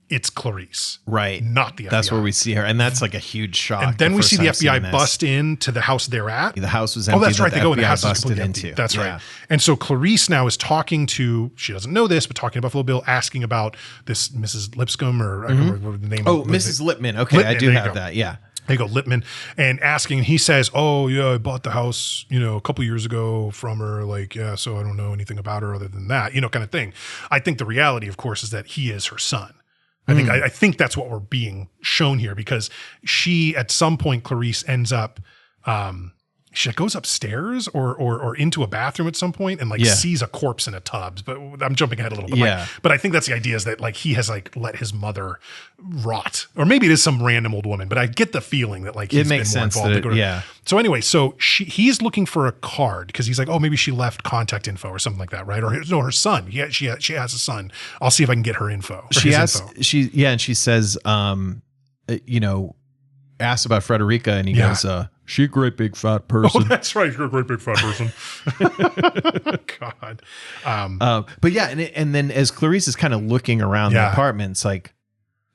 C: it's Clarice,
D: right?
C: Not the FBI.
D: That's where we see her, and that's like a huge shock.
C: And then we see the FBI bust into the house they're at.
D: The house was empty.
C: Oh, that's right. They go in the house
D: busted into.
C: That's right. And so Clarice now is talking to, she doesn't know this, but talking to Buffalo Bill, asking about this Mrs. Lipscomb or I don't remember the name.
D: Oh, Mrs. Lipman. Okay, Lipman, I do have that. Yeah.
C: They go Lipman and asking, and he says, "Oh yeah, I bought the house, a couple years ago from her. Like, yeah, so I don't know anything about her other than that, kind of thing." I think the reality, of course, is that he is her son. I think that's what we're being shown here, because she, at some point, Clarice ends up, she goes upstairs or into a bathroom at some point and sees a corpse in a tub. But I'm jumping ahead a little bit. But I think that's the idea, is that like he has like let his mother rot, or maybe it is some random old woman. But I get the feeling that like he's been more involved. So anyway, so he's looking for a card because he's like, oh, maybe she left contact info or something like that, right? Or no, her son. Yeah, she has a son. I'll see if I can get her info.
D: And she says, asked about Frederica, and he goes, she a great big fat person.
C: Oh, that's right. You're a great big fat person. God.
D: But yeah, and then as Clarice is kind of looking around the apartment, it's like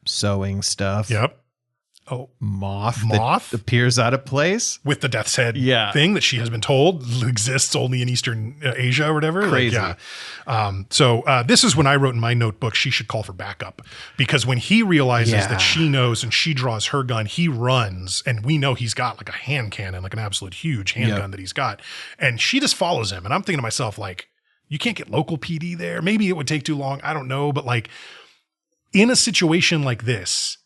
D: sewing stuff.
C: Yep.
D: Oh, moth that appears out of place
C: with the death's head thing that she has been told exists only in Eastern Asia or whatever.
D: Crazy.
C: So this is when I wrote in my notebook, she should call for backup, because when he realizes that she knows and she draws her gun, he runs, and we know he's got like a hand cannon, like an absolute huge handgun that he's got. And she just follows him. And I'm thinking to myself, like, you can't get local PD there. Maybe it would take too long. I don't know. But like in a situation like this,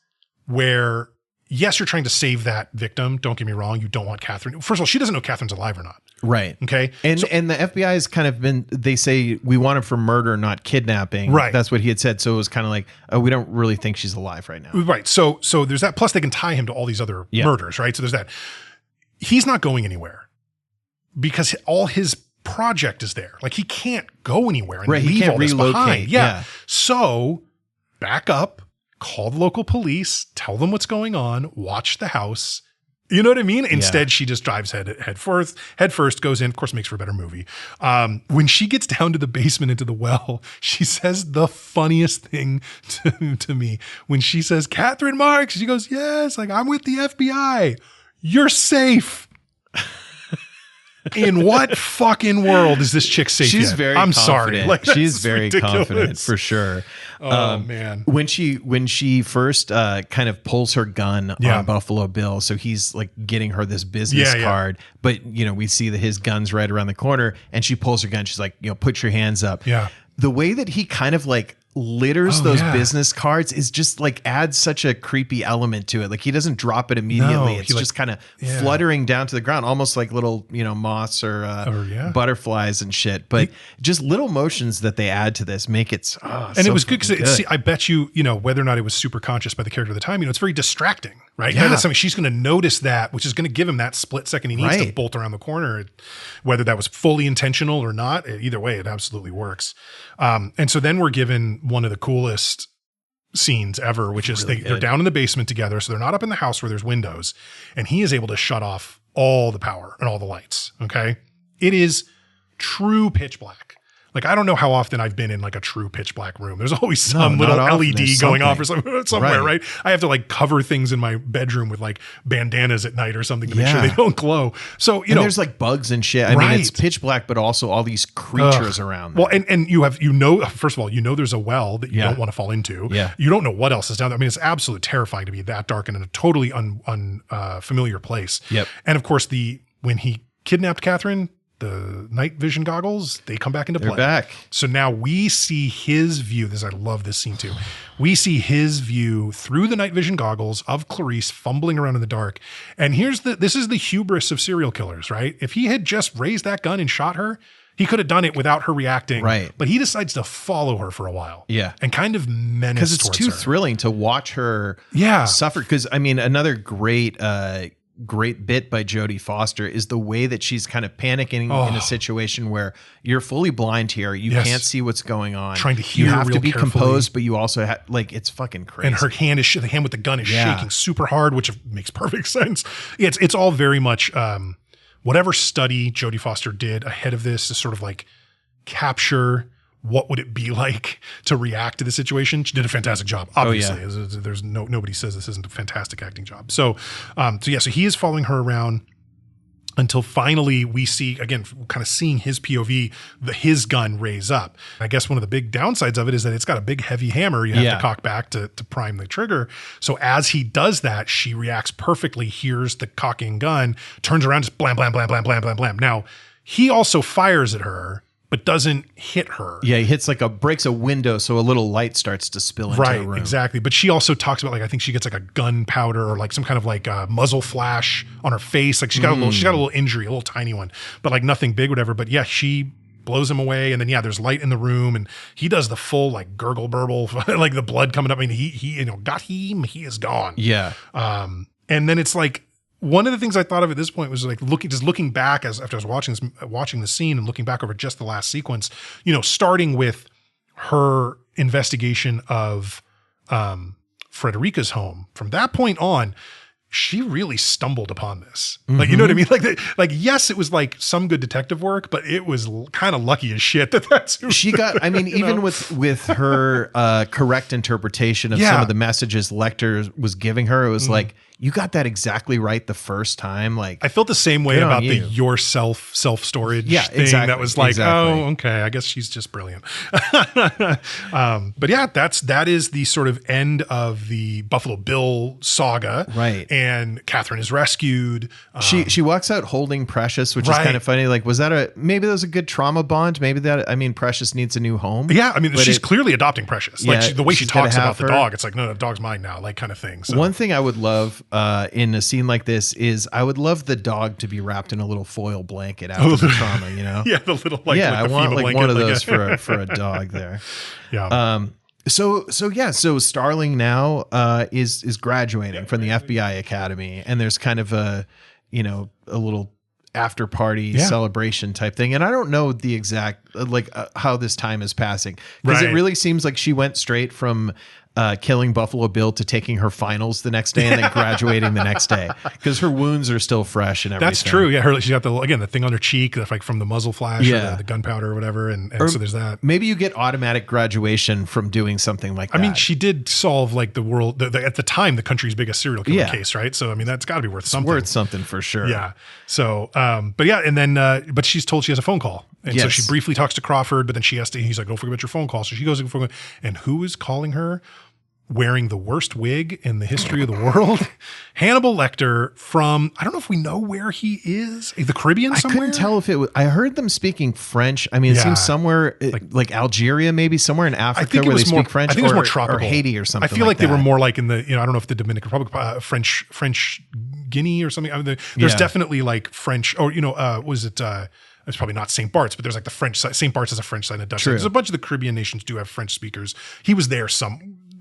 C: where yes, you're trying to save that victim. Don't get me wrong. You don't want Catherine. First of all, she doesn't know Catherine's alive or not.
D: Right.
C: Okay.
D: And the FBI has kind of been, they say we want him for murder, not kidnapping.
C: Right.
D: That's what he had said. So it was kind of like, we don't really think she's alive right now.
C: Right. So there's that. Plus they can tie him to all these other murders. Right. So there's that. He's not going anywhere because all his project is there. Like he can't go anywhere and
D: Right, he
C: leave
D: can't
C: all this
D: relocate,
C: behind.
D: yeah.
C: So back up, call the local police, tell them what's going on, watch the house. You know what I mean? Instead, she just drives head first, goes in, of course, makes for a better movie. When she gets down to the basement into the well, she says the funniest thing to me. When she says, Catherine Marks, she goes, yes, like I'm with the FBI. You're safe. In what fucking world is this chick safe?
D: She's
C: yet?
D: very
C: I'm
D: confident.
C: sorry. Like,
D: she's very
C: ridiculous.
D: confident for sure.
C: Oh man.
D: When she first kind of pulls her gun on Buffalo Bill, so he's like getting her this business card, but we see that his gun's right around the corner, and she pulls her gun. She's like, put your hands up.
C: Yeah.
D: The way that he kind of like litters those business cards is just like adds such a creepy element to it. Like he doesn't drop it immediately. It's just kind of fluttering down to the ground, almost like little, moths or butterflies and shit. But just little motions that they add to this make it.
C: And it was good because I bet you, whether or not it was super conscious by the character at the time, it's very distracting, right?
D: Yeah.
C: That's something she's going to notice that, which is going to give him that split second he needs to bolt around the corner. Whether that was fully intentional or not, either way, it absolutely works. And so then we're given one of the coolest scenes ever, which is they're down in the basement together. So they're not up in the house where there's windows, and he is able to shut off all the power and all the lights. Okay. It is true pitch black. Like, I don't know how often I've been in like a true pitch black room. There's always some little LED going off or somewhere, right? I have to like cover things in my bedroom with like bandanas at night or something to make sure they don't glow. So, there's
D: like bugs and shit. I mean, it's pitch black, but also all these creatures around there.
C: Well, and first of all, there's a well that you don't want to fall into. Yeah. You don't know what else is down there. I mean, it's absolutely terrifying to be that dark and in a totally unfamiliar place.
D: Yep.
C: And of course, when he kidnapped Catherine, the night vision goggles, they come back into play.
D: They're back.
C: So now we see his view. I love this scene too. We see his view through the night vision goggles of Clarice fumbling around in the dark. And this is the hubris of serial killers, right? If he had just raised that gun and shot her, he could have done it without her reacting. Right. But he decides to follow her for a while. Yeah. And kind of menace towards her.
D: Because it's too thrilling to watch her suffer. Because, I mean, another great bit by Jodie Foster is the way that she's kind of panicking in a situation where you're fully blind here. You can't see what's going on.
C: Trying to hear.
D: You have to be
C: carefully.
D: Composed, but you also have it's fucking crazy.
C: And her hand the hand with the gun is shaking super hard, which makes perfect sense. It's all very much whatever study Jodie Foster did ahead of this to sort of like capture what would it be like to react to the situation. She did a fantastic job. Obviously, there's nobody says this isn't a fantastic acting job. So he is following her around until finally we see, again, kind of seeing his POV, his gun raise up. I guess one of the big downsides of it is that it's got a big heavy hammer you have to cock back to prime the trigger. So as he does that, she reacts perfectly, hears the cocking gun, turns around, just blam, blam, blam, blam, blam, blam, blam. Now, he also fires at her, but doesn't hit her.
D: Yeah, he hits breaks a window so a little light starts to spill into the room.
C: Right, exactly. But she also talks about, like, I think she gets like a gunpowder or like some kind of like muzzle flash on her face. Like she's got a little injury, a little tiny one, but like nothing big, whatever. But yeah, she blows him away, and then there's light in the room, and he does the full like gurgle burble, like the blood coming up. I mean, he got him, he is gone. Yeah. And then it's like, one of the things I thought of at this point was like looking back after I was watching the scene and looking back over just the last sequence, starting with her investigation of Frederica's home. From that point on, she really stumbled upon this. Like, you know what I mean? Like, yes, it was like some good detective work, but it was kind of lucky as shit that's who
D: she got. I mean, even with her correct interpretation of some of the messages Lecter was giving her, it was like, you got that exactly right the first time. Like,
C: I felt the same way about the self-storage thing. Exactly, that was like, oh, okay, I guess she's just brilliant. But yeah, that is the sort of end of the Buffalo Bill saga. Right. And Catherine is rescued.
D: She walks out holding Precious, which is kind of funny. Like, maybe that was a good trauma bond. Maybe Precious needs a new home.
C: Yeah. I mean, she's clearly adopting Precious. Like the way she talks about the dog, it's like, no, the dog's mine now, like kind of thing. So.
D: One thing I would love in a scene like this is I would love the dog to be wrapped in a little foil blanket after the trauma,
C: Yeah, the little I
D: want like one of those
C: blanket.
D: for a dog there.
C: Yeah.
D: So Starling now is graduating from the FBI Academy, and there's kind of a little after party celebration type thing. And I don't know the exact, how this time is passing, because it really seems like she went straight from killing Buffalo Bill to taking her finals the next day and then graduating the next day, because her wounds are still fresh and everything.
C: That's true. Yeah. She's got the thing on her cheek, that's like from the muzzle flash, or the gunpowder or whatever. And so there's that.
D: Maybe you get automatic graduation from doing something like that.
C: I mean, she did solve like the world, at the time, the country's biggest serial killer case, right? So, I mean, that's gotta be worth something.
D: Worth something for sure.
C: Yeah. So, but yeah. And then, but she's told she has a phone call. And so she briefly talks to Crawford, but then he's like, don't forget about your phone call. So she goes, and who is calling her? Wearing the worst wig in the history of the world, Hannibal Lecter from, I don't know if we know where he is, the Caribbean somewhere?
D: I couldn't tell if it was, I heard them speaking French. I mean, it seems somewhere like Algeria, maybe somewhere in Africa where they speak French,
C: I think it was more tropical.
D: Or Haiti or something.
C: I feel like they were more like in the, I don't know if the Dominican Republic, French Guinea or something. I mean, there's definitely like French, or, was it, it's probably not St. Bart's, but there's like the French side. St. Bart's is a French side and a Dutch side. There's a bunch of the Caribbean nations do have French speakers. He was there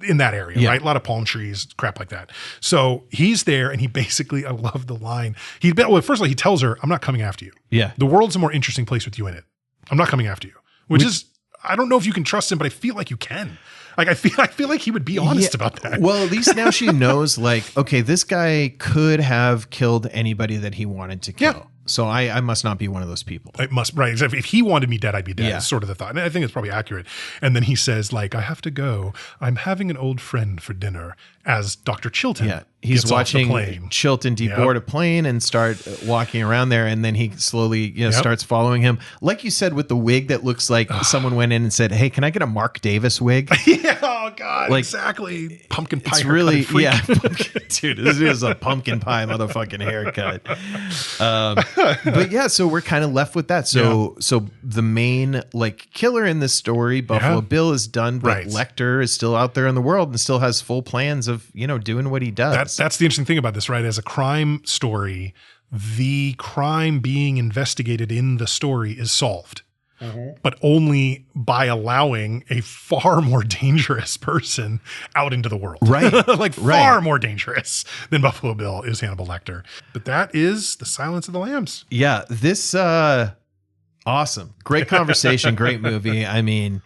C: in that area, right? A lot of palm trees, crap like that. So he's there, and he basically, I love the line. First of all, he tells her, I'm not coming after you.
D: Yeah.
C: The world's a more interesting place with you in it. I'm not coming after you. Which is, I don't know if you can trust him, but I feel like you can. Like, I feel like he would be honest about that.
D: Well, at least now she knows, like, okay, this guy could have killed anybody that he wanted to kill. Yeah. So I must not be one of those people.
C: It must, right. If he wanted me dead, I'd be dead. Is sort of the thought. And I think it's probably accurate. And then he says, like, I have to go. I'm having an old friend for dinner, as Dr. Chilton. Yeah.
D: He's watching Chilton deboard a plane and start walking around there. And then he slowly starts following him. Like you said, with the wig that looks like someone went in and said, hey, can I get a Mark Davis wig?
C: Oh God, like, exactly. Pumpkin pie.
D: It's really, dude, this is a pumpkin pie motherfucking haircut. But yeah, so we're kind of left with that. So the main like killer in this story, Buffalo Bill, is done, but Lecter is still out there in the world and still has full plans of, doing what he does.
C: That's the interesting thing about this, right? As a crime story, the crime being investigated in the story is solved. But only by allowing a far more dangerous person out into the world.
D: Right.
C: Far more dangerous than Buffalo Bill is Hannibal Lecter. But that is The Silence of the Lambs.
D: Yeah. This, awesome. Great conversation. Great movie. I mean,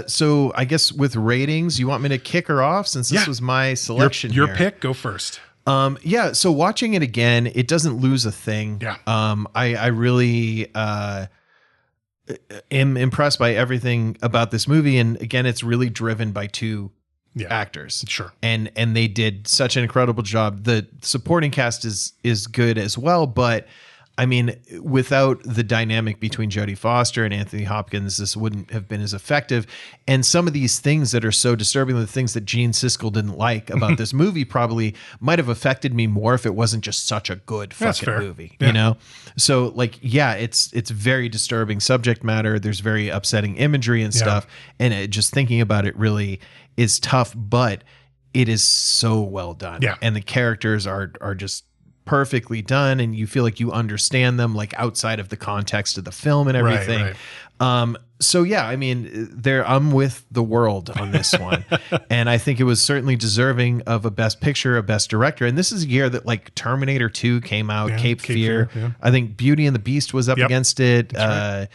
D: so I guess with ratings, you want me to kick her off since this was my selection
C: Your pick, go first.
D: So watching it again, it doesn't lose a thing.
C: Yeah.
D: I really, am impressed by everything about this movie, and again, it's really driven by two actors.
C: Sure.
D: And they did such an incredible job. The supporting cast is good as well, but I mean, without the dynamic between Jodie Foster and Anthony Hopkins, this wouldn't have been as effective. And some of these things that are so disturbing, the things that Gene Siskel didn't like about this movie probably might have affected me more if it wasn't just such a good fucking movie, So like, it's very disturbing subject matter. There's very upsetting imagery and stuff. And just thinking about it really is tough, but it is so well done.
C: Yeah.
D: And the characters are just perfectly done, and you feel like you understand them like outside of the context of the film and everything. Right. So yeah, I mean, I'm with the world on this one. And I think it was certainly deserving of a Best Picture, a Best Director. And this is a year that like Terminator 2 came out, Cape Fear. I think Beauty and the Beast was up against it. Right.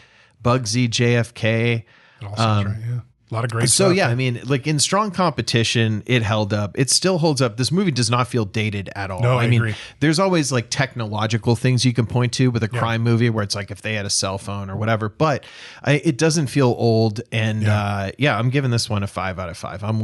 D: Bugsy, JFK.
C: It all sounds right, a lot of great
D: stuff. So
C: yeah,
D: I mean, like in strong competition, it held up. It still holds up. This movie does not feel dated at all.
C: No, I
D: mean,
C: agree.
D: There's always like technological things you can point to with a crime movie where it's like if they had a cell phone or whatever, but it doesn't feel old. And I'm giving this one a 5 out of 5. I'm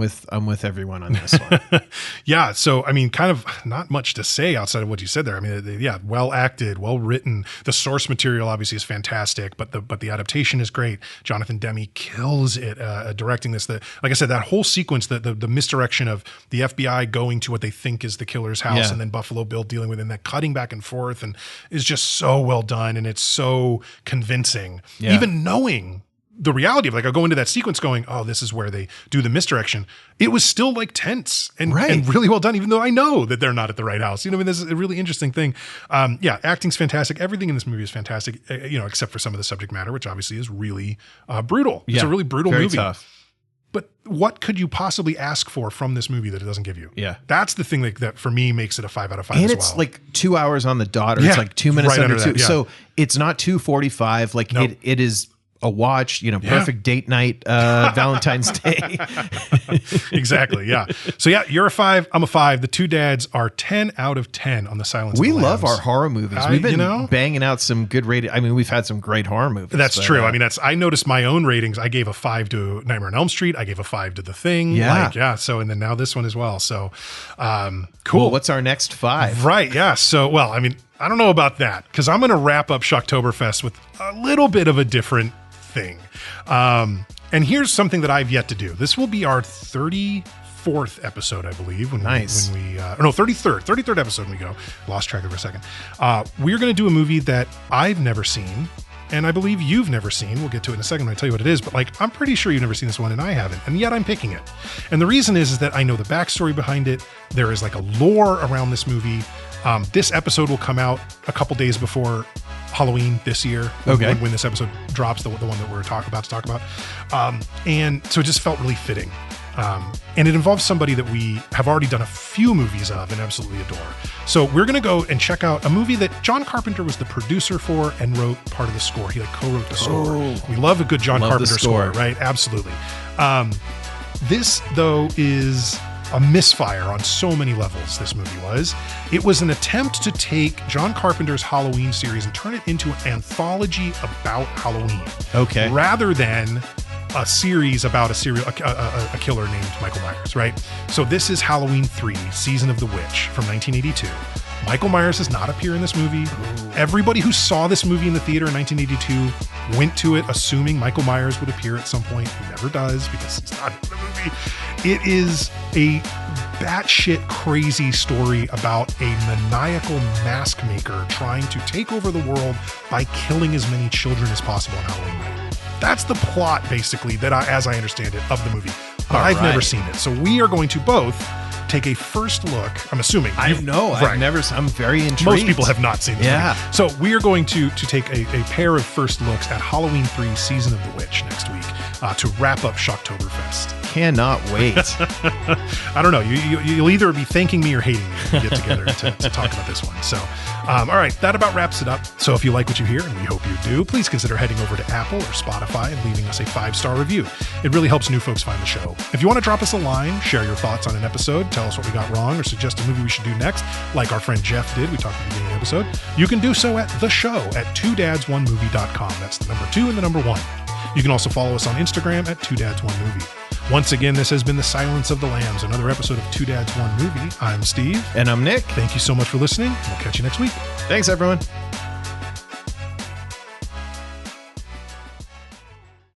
D: with everyone on this one.
C: So I mean, kind of not much to say outside of what you said there. I mean, well acted, well written. The source material obviously is fantastic, but the adaptation is great. Jonathan Demme kills it. Directing this, like I said, that whole sequence, the misdirection of the FBI going to what they think is the killer's house, and then Buffalo Bill dealing with it, and that cutting back and forth, and is just so well done, and it's so convincing. Even knowing the reality of, like, I go into that sequence going, oh, this is where they do the misdirection. It was still like tense and really well done, even though I know that they're not at the right house. I mean, this is a really interesting thing. Acting's fantastic. Everything in this movie is fantastic, except for some of the subject matter, which obviously is really brutal. It's a really brutal movie.
D: Tough.
C: but what could you possibly ask for from this movie that it doesn't give you?
D: Yeah.
C: That's the thing that for me makes it a 5 out of 5
D: and
C: as
D: it's
C: well.
D: like 2 hours on the dot, or it's like 2 minutes
C: right
D: under
C: under
D: 2.
C: that, yeah.
D: So it's not 2:45. Like
C: Nope.
D: it is a watch, perfect date night, Valentine's Day.
C: Exactly. Yeah. So yeah, you're a 5. I'm a 5. The two dads are 10 out of 10 on the Silence of
D: We
C: the
D: love
C: Lambs.
D: our horror movies. We've been banging out some good rated. I mean, we've had some great horror movies.
C: That's true. I mean, I noticed my own ratings. I gave a 5 to Nightmare on Elm Street. I gave a 5 to The Thing.
D: Yeah.
C: So, and then now this one as well. So, cool.
D: Well, what's our next 5?
C: Right. Yeah. So, well, I mean, I don't know about that because I'm going to wrap up Shocktoberfest with a little bit of a different thing. And here's something that I've yet to do. This will be our 34th episode, I believe.
D: Nice.
C: 33rd episode when we go. Lost track of it for a second. We're going to do a movie that I've never seen, and I believe you've never seen. We'll get to it in a second when I tell you what it is, but like, I'm pretty sure you've never seen this one and I haven't, and yet I'm picking it. And the reason is that I know the backstory behind it. There is like a lore around this movie. This episode will come out a couple days before Halloween this year, when this episode drops, the one that we're about to talk about. And so it just felt really fitting. And it involves somebody that we have already done a few movies of and absolutely adore. So we're going to go and check out a movie that John Carpenter was the producer for and wrote part of the score. He like co-wrote the score. We love a good John Carpenter score, right? Absolutely. This though is a misfire on so many levels. This movie was. It was an attempt to take John Carpenter's Halloween series and turn it into an anthology about Halloween. Okay. Rather than a series about a killer named Michael Myers, right? So this is Halloween 3, Season of the Witch from 1982. Michael Myers does not appear in this movie. Ooh. Everybody who saw this movie in the theater in 1982 went to it assuming Michael Myers would appear at some point. He never does because he's not in the movie. It is a batshit crazy story about a maniacal mask maker trying to take over the world by killing as many children as possible on Halloween night. That's the plot, basically, as I understand it, of the movie. But I've never seen it. So we are going to both take a first look. I'm assuming.
D: I've never. I'm very intrigued.
C: Most people have not seen this movie. So we are going to take a pair of first looks at Halloween 3 Season of the Witch next week to wrap up Shocktoberfest.
D: Cannot wait.
C: I don't know. You'll either be thanking me or hating me when we get together to talk about this one. So, all right, that about wraps it up. So if you like what you hear, and we hope you do, please consider heading over to Apple or Spotify and leaving us a 5-star review. It really helps new folks find the show. If you want to drop us a line, share your thoughts on an episode, tell us what we got wrong, or suggest a movie we should do next, like our friend Jeff did, we talked at the beginning of the episode, you can do so at the show at 2dads1movie.com. That's the number 2 and the number 1. You can also follow us on Instagram at 2dads1movie. Once again, this has been The Silence of the Lambs, another episode of 2 Dads, 1 Movie. I'm Steve.
D: And I'm Nick.
C: Thank you so much for listening. We'll catch you next week.
D: Thanks, everyone.